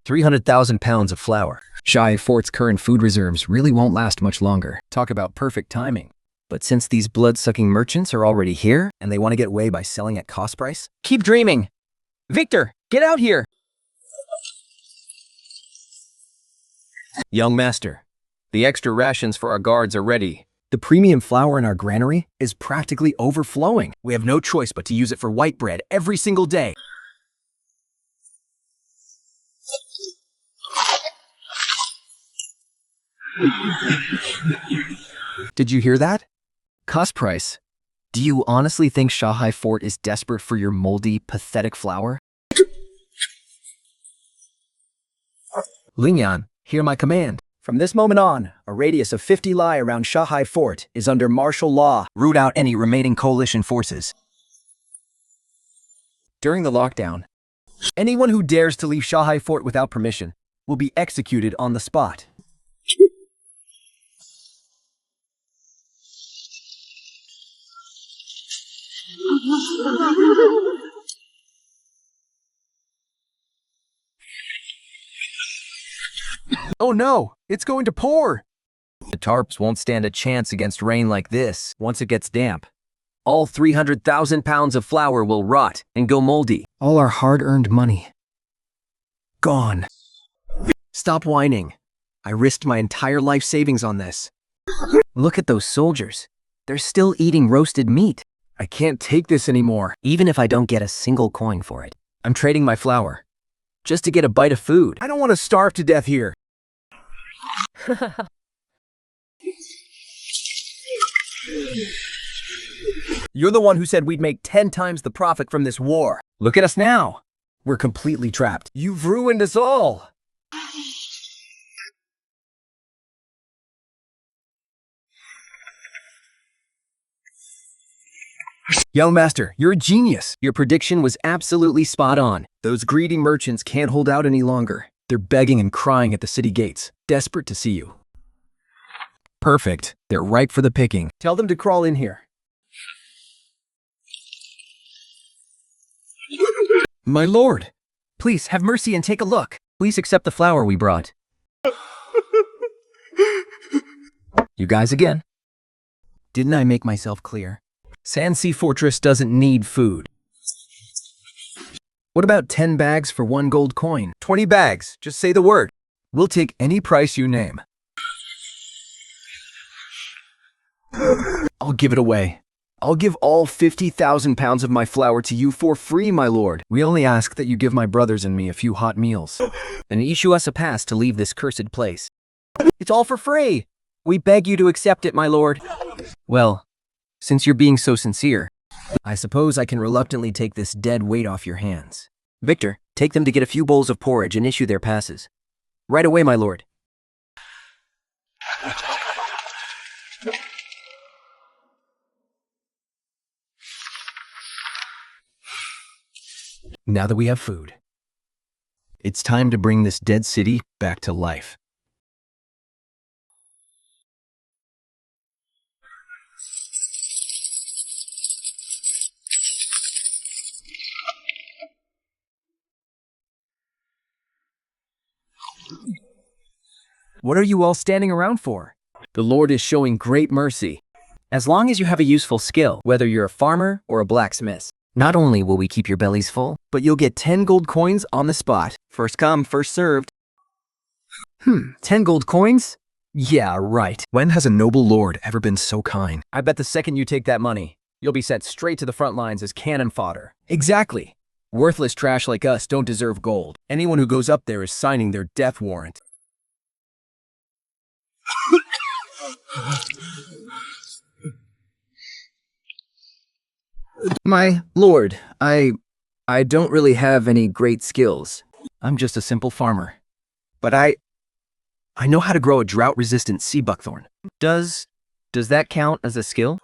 300,000 pounds of flour. Sandsea Fort's current food reserves really won't last much longer. Talk about perfect timing. But since these blood-sucking merchants are already here and they want to get away by selling at cost price, keep dreaming. Victor, get out here. Young master, the extra rations for our guards are ready. The premium flour in our granary is practically overflowing. We have no choice but to use it for white bread every single day. Did you hear that? Cost price. Do you honestly think Sandsea Fort is desperate for your moldy, pathetic flour? Lu Yuan, hear my command. From this moment on, a radius of 50 li around Sandsea Fort is under martial law. Root out any remaining coalition forces. During the lockdown, anyone who dares to leave Sandsea Fort without permission will be executed on the spot. Oh no, it's going to pour! The tarps won't stand a chance against rain like this once it gets damp. All 300,000 pounds of flour will rot and go moldy. All our hard-earned money. Gone. Stop whining. I risked my entire life savings on this. Look at those soldiers. They're still eating roasted meat. I can't take this anymore. Even if I don't get a single coin for it. I'm trading my flour. Just to get a bite of food. I don't want to starve to death here. You're the one who said we'd make 10 times the profit from this war. Look at us now. We're completely trapped. You've ruined us all. Young master, you're a genius. Your prediction was absolutely spot on. Those greedy merchants can't hold out any longer. They're begging and crying at the city gates, desperate to see you. Perfect. They're ripe for the picking. Tell them to crawl in here. My lord, please have mercy and take a look. Please accept the flour we brought. You guys again. Didn't I make myself clear? Sandsea Fortress doesn't need food. What about 10 bags for 1 gold coin? 20 bags. Just say the word. We'll take any price you name. I'll give it away. I'll give all 50,000 pounds of my flour to you for free, my lord. We only ask that you give my brothers and me a few hot meals. Then issue us a pass to leave this cursed place. It's all for free. We beg you to accept it, my lord. Well, since you're being so sincere, I suppose I can reluctantly take this dead weight off your hands. Victor, take them to get a few bowls of porridge and issue their passes. Right away, my lord. Now that we have food, it's time to bring this dead city back to life. What are you all standing around for? The Lord is showing great mercy. As long as you have a useful skill, whether you're a farmer or a blacksmith, not only will we keep your bellies full, but you'll get 10 gold coins on the spot. First come, first served. 10 gold coins? Yeah, right. When has a noble lord ever been so kind? I bet the second you take that money, you'll be set straight to the front lines as cannon fodder. Exactly. Worthless trash like us don't deserve gold. Anyone who goes up there is signing their death warrant. My lord, I don't really have any great skills. I'm just a simple farmer. But I know how to grow a drought-resistant sea buckthorn. Does that count as a skill?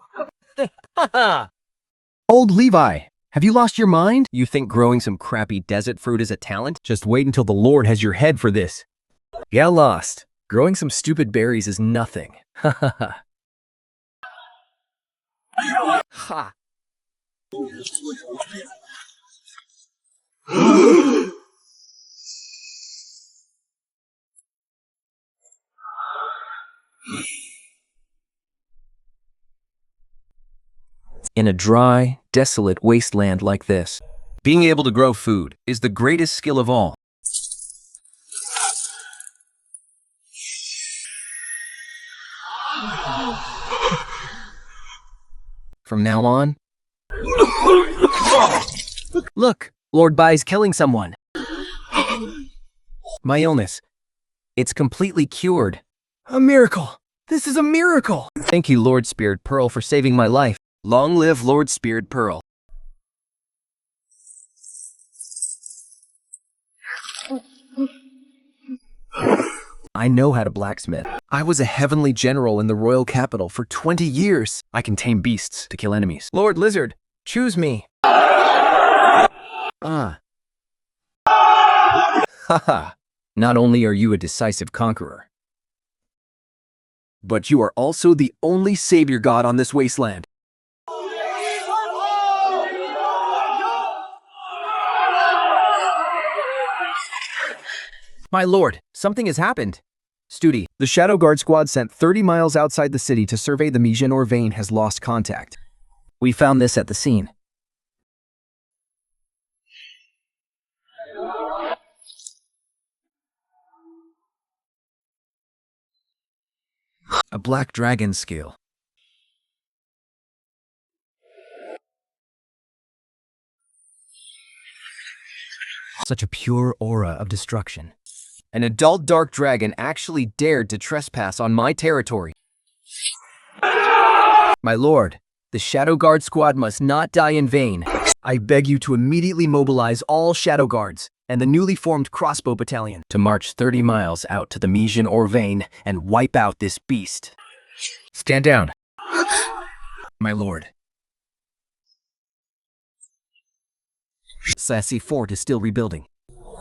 Old Levi, have you lost your mind? You think growing some crappy desert fruit is a talent? Just wait until the Lord has your head for this. Get lost. Growing some stupid berries is nothing. Ha. In a dry, desolate wasteland like this, being able to grow food is the greatest skill of all. From now on, look, Lord Bai's killing someone. My illness, it's completely cured. A miracle! This is a miracle! Thank you, Lord Spirit Pearl, for saving my life. Long live Lord Spirit Pearl. I know how to blacksmith. I was a heavenly general in the royal capital for 20 years. I can tame beasts to kill enemies. Lord Lizard, choose me. Haha. Not only are you a decisive conqueror, but you are also the only savior god on this wasteland. My lord, something has happened. Studi, the Shadow Guard squad sent 30 miles outside the city to survey the Mijanor vein has lost contact. We found this at the scene. A black dragon scale. Such a pure aura of destruction. An adult dark dragon actually dared to trespass on my territory. My lord, the Shadow Guard squad must not die in vain. I beg you to immediately mobilize all Shadow Guards and the newly formed crossbow battalion to march 30 miles out to the Mijanor vein and wipe out this beast. Stand down. My lord. Sandsea Fort is still rebuilding.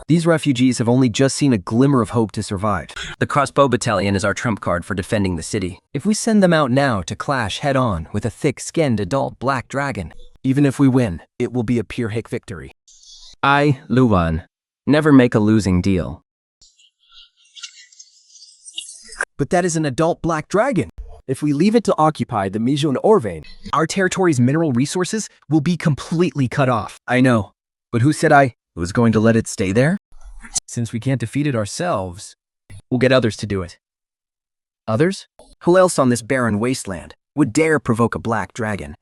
These refugees have only just seen a glimmer of hope to survive. The crossbow battalion is our trump card for defending the city. If we send them out now to clash head-on with a thick-skinned adult black dragon, even if we win, it will be a Pyrrhic victory. I, Lu Yuan, never make a losing deal. But that is an adult black dragon. If we leave it to occupy the Mijanor vein, our territory's mineral resources will be completely cut off. I know, but who said I was going to let it stay there? Since we can't defeat it ourselves, we'll get others to do it. Others? Who else on this barren wasteland would dare provoke a black dragon?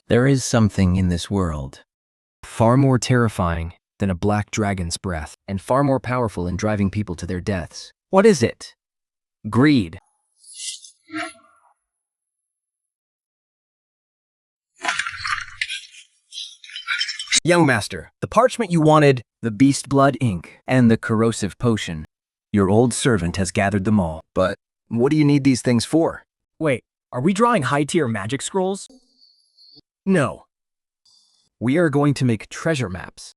There is something in this world far more terrifying than a black dragon's breath, and far more powerful in driving people to their deaths. What is it? Greed. Young master, the parchment you wanted, the beast blood ink, and the corrosive potion. Your old servant has gathered them all. But what do you need these things for? Wait, are we drawing high-tier magic scrolls? No. We are going to make treasure maps.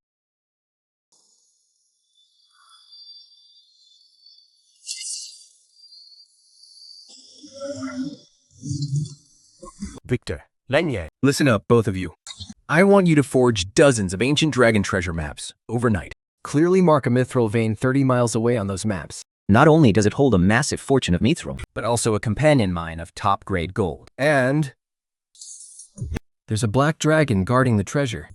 Victor, Lenye. Listen up, both of you. I want you to forge dozens of ancient dragon treasure maps overnight. Clearly mark a mithril vein 30 miles away on those maps. Not only does it hold a massive fortune of mithril, but also a companion mine of top-grade gold. And there's a black dragon guarding the treasure.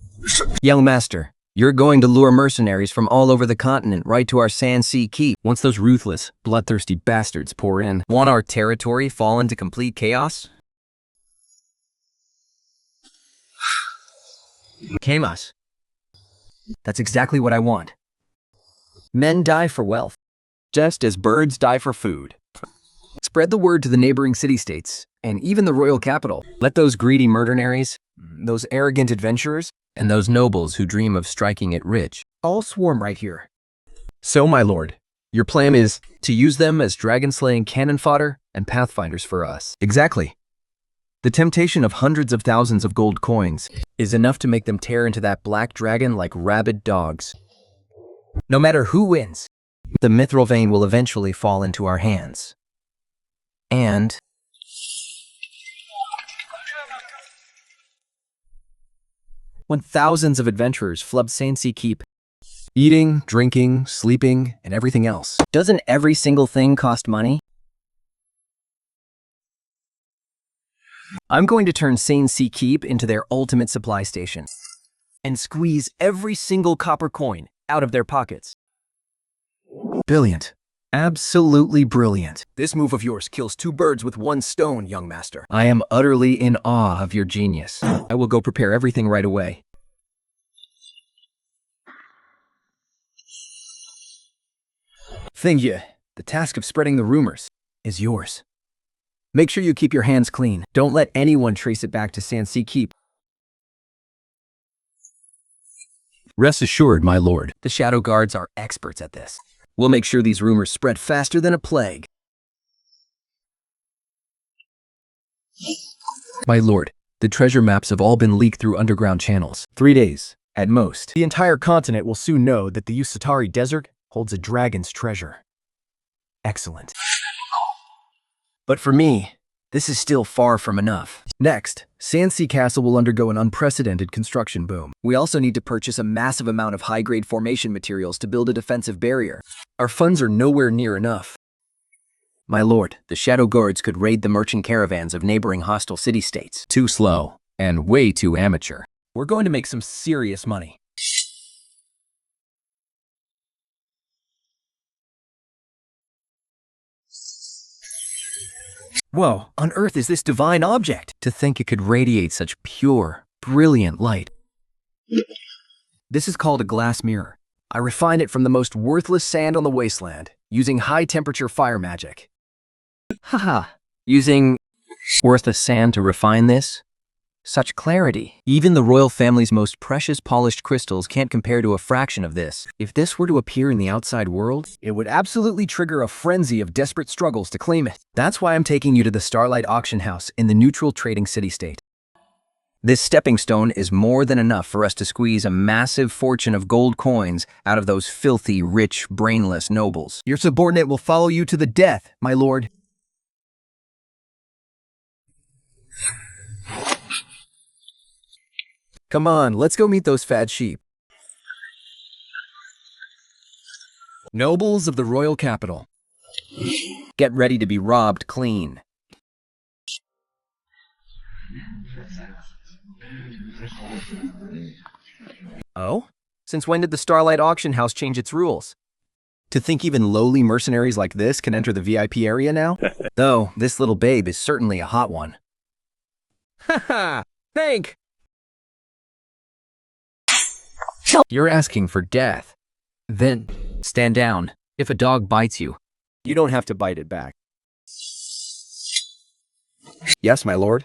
Young master, you're going to lure mercenaries from all over the continent right to our Sandsea Keep. Once those ruthless, bloodthirsty bastards pour in, want our territory fall into complete chaos? Kamos. That's exactly what I want. Men die for wealth, Just as birds die for food. spread the word to the neighboring city-states, and even the royal capital. Let those greedy mercenaries, those arrogant adventurers, and those nobles who dream of striking it rich, All swarm right here. So, my lord, your plan is to use them as dragon-slaying cannon fodder and pathfinders for us. Exactly. The temptation of hundreds of thousands of gold coins Is enough to make them tear into that black dragon like rabid dogs. no matter who wins. The mithril vein will eventually fall into our hands. And when thousands of adventurers flood Sandsea Keep, Eating, drinking, sleeping, and everything else. doesn't every single thing cost money? I'm going to turn Sandsea Keep into their ultimate supply station and squeeze every single copper coin out of their pockets. Brilliant. Absolutely brilliant. This move of yours kills two birds with one stone, young master. I am utterly in awe of your genius. I will go prepare everything right away. Thingya, the task of spreading the rumors is yours. Make sure you keep your hands clean. Don't let anyone trace it back to Sandsea Keep. Rest assured, my lord. The Shadow Guards are experts at this. We'll make sure these rumors spread faster than a plague. My lord, the treasure maps have all been leaked through underground channels. 3 days, at most. The entire continent will soon know that the Usatari Desert holds a dragon's treasure. Excellent. But for me, this is still far from enough. Next, Sandsea Castle will undergo an unprecedented construction boom. We also need to purchase a massive amount of high-grade formation materials to build a defensive barrier. Our funds are nowhere near enough. My lord, the Shadow Guards could raid the merchant caravans of neighboring hostile city-states. Too slow and way too amateur. We're going to make some serious money. Whoa, on Earth is this divine object? To think it could radiate such pure, brilliant light. This is called a glass mirror. I refined it from the most worthless sand on the Wasteland, using high-temperature fire magic. Haha, using worthless sand to refine this? Such clarity. Even the royal family's most precious polished crystals can't compare to a fraction of this. If this were to appear in the outside world, it would absolutely trigger a frenzy of desperate struggles to claim it. That's why I'm taking you to the Starlight Auction House in the neutral trading city-state. This stepping stone is more than enough for us to squeeze a massive fortune of gold coins out of those filthy, rich, brainless nobles. Your subordinate will follow you to the death, my lord. Come on, let's go meet those fat sheep. Nobles of the royal capital, get ready to be robbed clean. Oh? Since when did the Starlight Auction House change its rules? To think even lowly mercenaries like this can enter the VIP area now? Though, this little babe is certainly a hot one. Haha! Thank! You're asking for death. Then, stand down. If a dog bites you, you don't have to bite it back. Yes, my lord.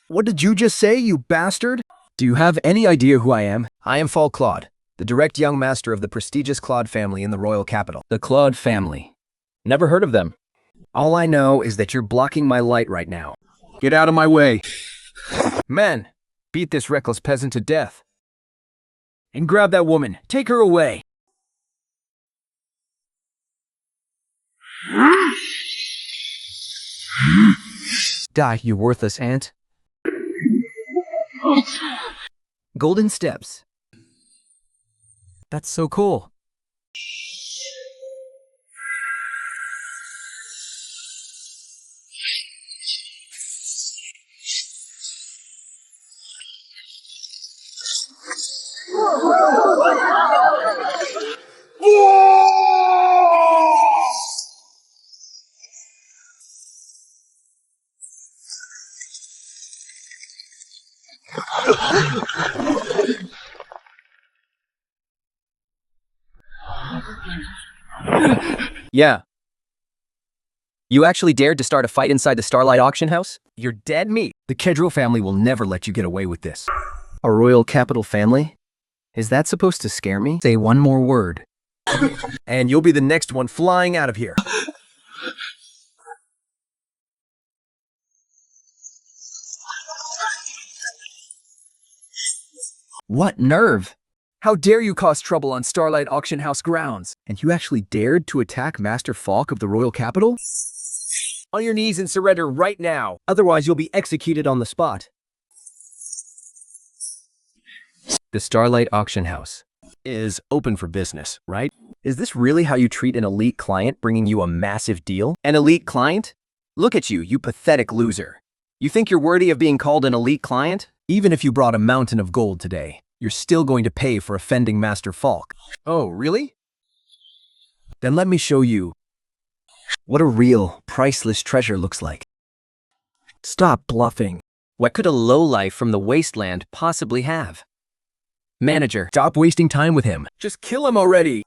What did you just say, you bastard? Do you have any idea who I am? I am Fall Claude, the direct young master of the prestigious Claude family in the royal capital. The Claude family. Never heard of them. All I know is that you're blocking my light right now. Get out of my way. Men, beat this reckless peasant to death. And grab that woman. Take her away. Die, you worthless ant. Golden steps. That's so cool. Yeah. You actually dared to start a fight inside the Starlight auction house? You're dead meat. The Kedro family will never let you get away with this. A royal capital family? Is that supposed to scare me? Say one more word. And you'll be the next one flying out of here. What nerve? How dare you cause trouble on Starlight Auction House grounds? And you actually dared to attack Master Falk of the Royal Capital? On your knees and surrender right now. Otherwise, you'll be executed on the spot. The Starlight auction house Is open for business, right? Is this really how you treat an elite client bringing you a massive deal? An elite client? Look at you, you pathetic loser. You think you're worthy of being called an elite client? Even if you brought a mountain of gold today, you're still going to pay for offending Master Falk. Oh, really? Then let me show you What a real, priceless treasure looks like. Stop bluffing. What could a lowlife from the Wasteland possibly have? Manager, Stop wasting time with him. Just kill him already.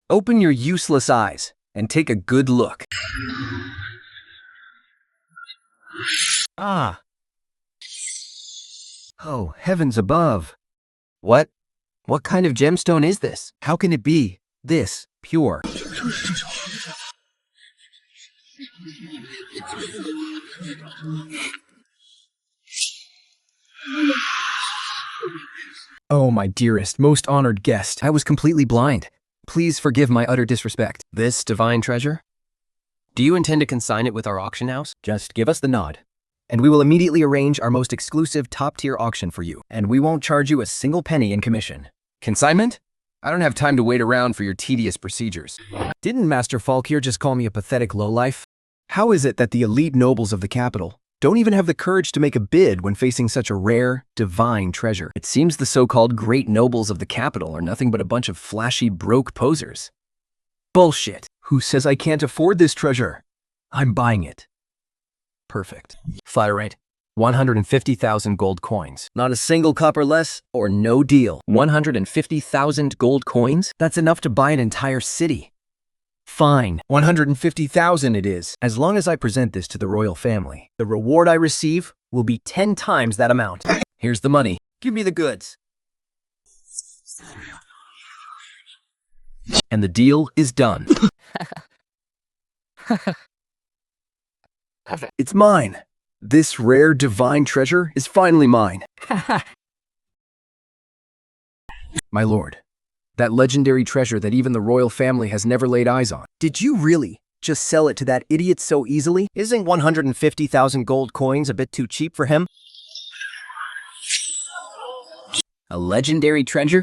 Open your useless eyes and take a good look. Ah. Oh, heavens above. What? What kind of gemstone is this? How can it be this pure? Oh, my dearest, most honored guest. I was completely blind. Please forgive my utter disrespect. this divine treasure? Do you intend to consign it with our auction house? Just give us the nod, and we will immediately arrange our most exclusive top-tier auction for you, and we won't charge you a single penny in commission. Consignment? I don't have time to wait around for your tedious procedures. Didn't Master Falk here just call me a pathetic lowlife? How is it that the elite nobles of the capital don't even have the courage to make a bid when facing such a rare, divine treasure? It seems the so-called great nobles of the capital are nothing but a bunch of flashy, broke posers. Bullshit. Who says I can't afford this treasure? I'm buying it. Perfect. Fire rate, 150,000 gold coins. Not a single copper less or no deal. 150,000 gold coins? That's enough to buy an entire city. Fine, 150,000 it is. As long as I present this to the royal family, the reward I receive will be 10 times that amount. Here's the money. Give me the goods. And the deal is done. It's mine. This rare divine treasure is finally mine. My lord, that legendary treasure that even the royal family has never laid eyes on. Did you really just sell it to that idiot so easily? Isn't 150,000 gold coins a bit too cheap for him? A legendary treasure?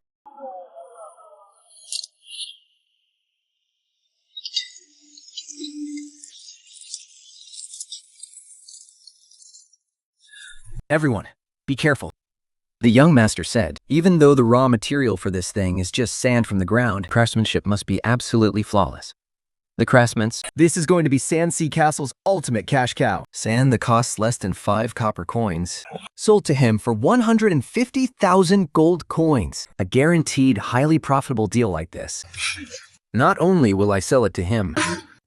Everyone, be careful. The young master said, even though the raw material for this thing is just sand from the ground, craftsmanship must be absolutely flawless. The craftsman's This is going to be Sandsea Castle's ultimate cash cow. sand that costs less than 5 copper coins, sold to him for 150,000 gold coins. A guaranteed, highly profitable deal like this. Not only will I sell it to him,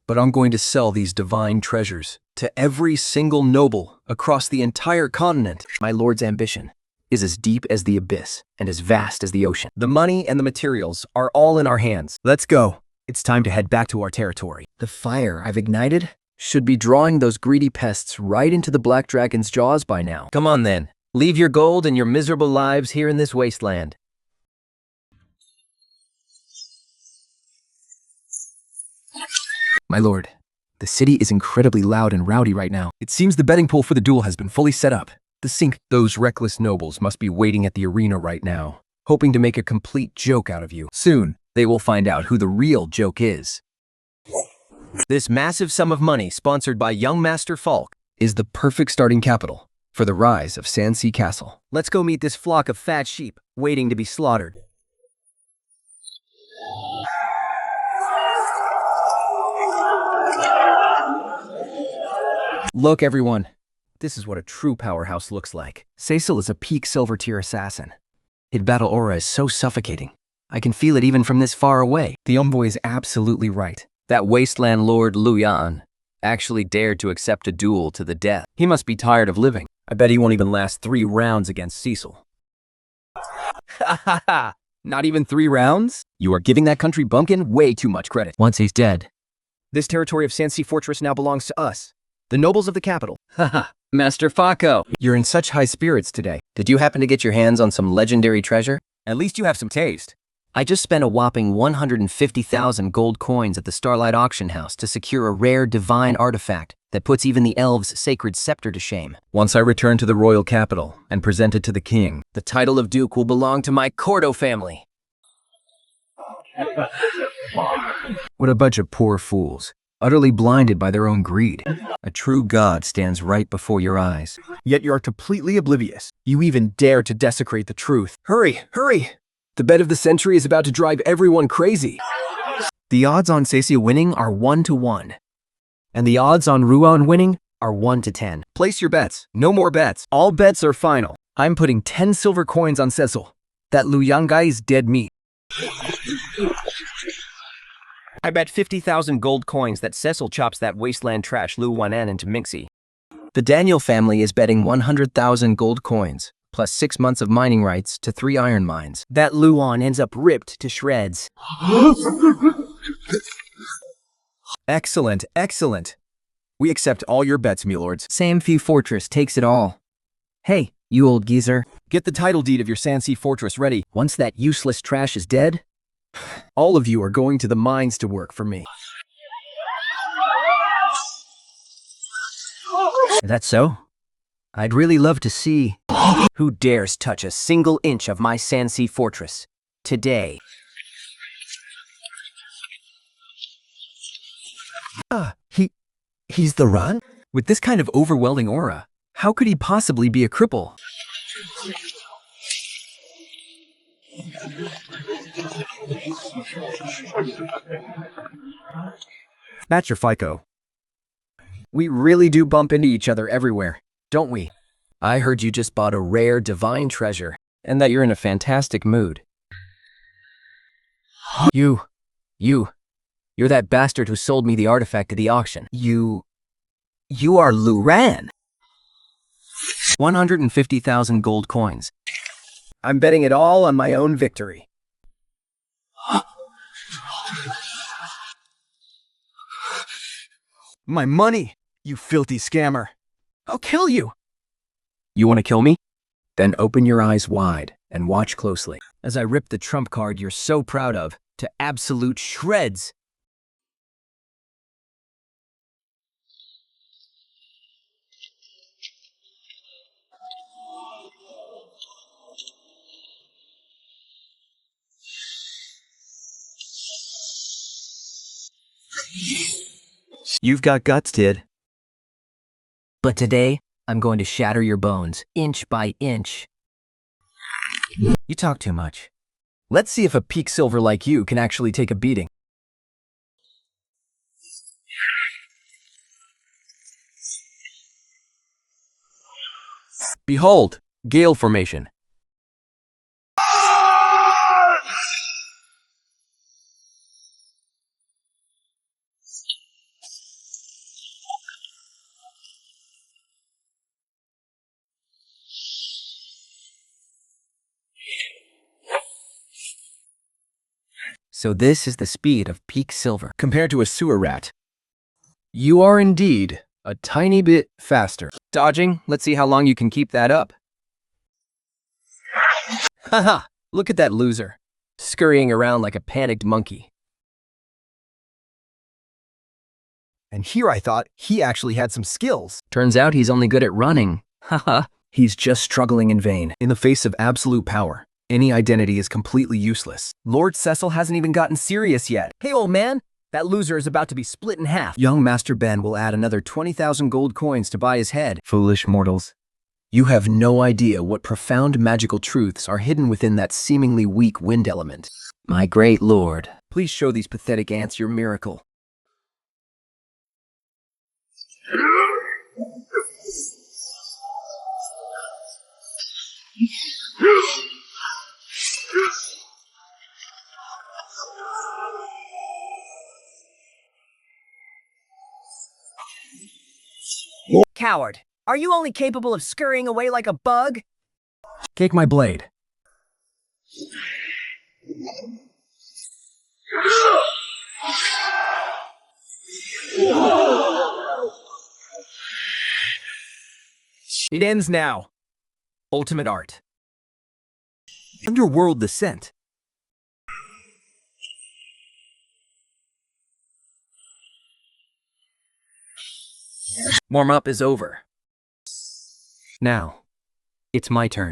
But I'm going to sell these divine treasures to every single noble across the entire continent. my lord's ambition is as deep as the abyss and as vast as the ocean. The money and the materials are all in our hands. Let's go. It's time to head back to our territory. The fire I've ignited should be drawing those greedy pests right into the Black Dragon's jaws by now. Come on then, leave your gold and your miserable lives here in this wasteland. My lord, the city is incredibly loud and rowdy right now. It seems the betting pool for the duel has been fully set up. The sink. Those reckless nobles must be waiting at the arena right now, hoping to make a complete joke out of you. Soon, they will find out who the real joke is. This massive sum of money, sponsored by young Master Falk, Is the perfect starting capital for the rise of Sandsea Castle. let's go meet this flock of fat sheep waiting to be slaughtered. Look, everyone. This is what a true powerhouse looks like. Cecil is a peak silver tier assassin. His battle aura is so suffocating. I can feel it even from this far away. The envoy is absolutely right. That Wasteland Lord Lu Yuan actually dared to accept a duel to the death. He must be tired of living. I bet he won't even last 3 rounds against Cecil. Ha ha ha! Not even 3 rounds? You are giving that country bumpkin way too much credit. Once he's dead. This territory of Sandsea Fortress now belongs to us, the nobles of the capital. Haha, Master Fako, you're in such high spirits today. Did you happen to get your hands on some legendary treasure? At least you have some taste. I just spent a whopping 150,000 gold coins at the Starlight Auction House to secure a rare divine artifact that puts even the elves' sacred scepter to shame. Once I return to the royal capital and present it to the king, The title of Duke will belong to my Cordo family. what a bunch of poor fools, utterly blinded by their own greed. A true god stands right before your eyes, yet you are completely oblivious. You even dare to desecrate the truth. Hurry, hurry! The bet of the century is about to drive everyone crazy. The odds on Sandsea winning are 1 to 1. And the odds on Lu Yuan winning are 1 to 10. Place your bets. No more bets. All bets are final. I'm putting 10 silver coins on Cecil. That Lu Yuan guy is dead meat. I bet 50,000 gold coins that Cecil chops that wasteland trash Lu Yuan into Minxie. The Daniel family is betting 100,000 gold coins, plus 6 months of mining rights to 3 iron mines. That Lu Yuan ends up ripped to shreds. Excellent, excellent. We accept all your bets, milords. Sandsea Fortress takes it all. Hey, you old geezer. Get the title deed of your Sandsea Fortress ready. Once that useless trash is dead, all of you are going to the mines to work for me. Is that so? I'd really love to see. Who dares touch a single inch of my Sandsea Fortress today? He's the run? With this kind of overwhelming aura, how could he possibly be a cripple? Master Fiko. We really do bump into each other everywhere, don't we? I heard you just bought a rare divine treasure, and that you're in a fantastic mood. You're that bastard who sold me the artifact at the auction. You are Lu Yuan. 150,000 gold coins. I'm betting it all on my own victory. My money, you filthy scammer. I'll kill you. You want to kill me? Then open your eyes wide and watch closely as I rip the trump card you're so proud of to absolute shreds. You've got guts, Tid. But today, I'm going to shatter your bones, inch by inch. You talk too much. Let's see if a peak silver like you can actually take a beating. Behold, Gale Formation. So this is the speed of peak silver compared to a sewer rat. You are indeed a tiny bit faster. Dodging, let's see how long you can keep that up. Haha, look at that loser, scurrying around like a panicked monkey. And here I thought he actually had some skills. Turns out he's only good at running. Haha. He's just struggling in vain. In the face of absolute power, any identity is completely useless. Lord Cecil hasn't even gotten serious yet. Hey, old man, that loser is about to be split in half. Young Master Ben will add another 20,000 gold coins to buy his head. Foolish mortals. You have no idea what profound magical truths are hidden within that seemingly weak wind element. My great lord. Please show these pathetic ants your miracle. Coward, are you only capable of scurrying away like a bug? Take my blade. It ends now. Ultimate art. Underworld descent. Warm-up is over. Now, it's my turn.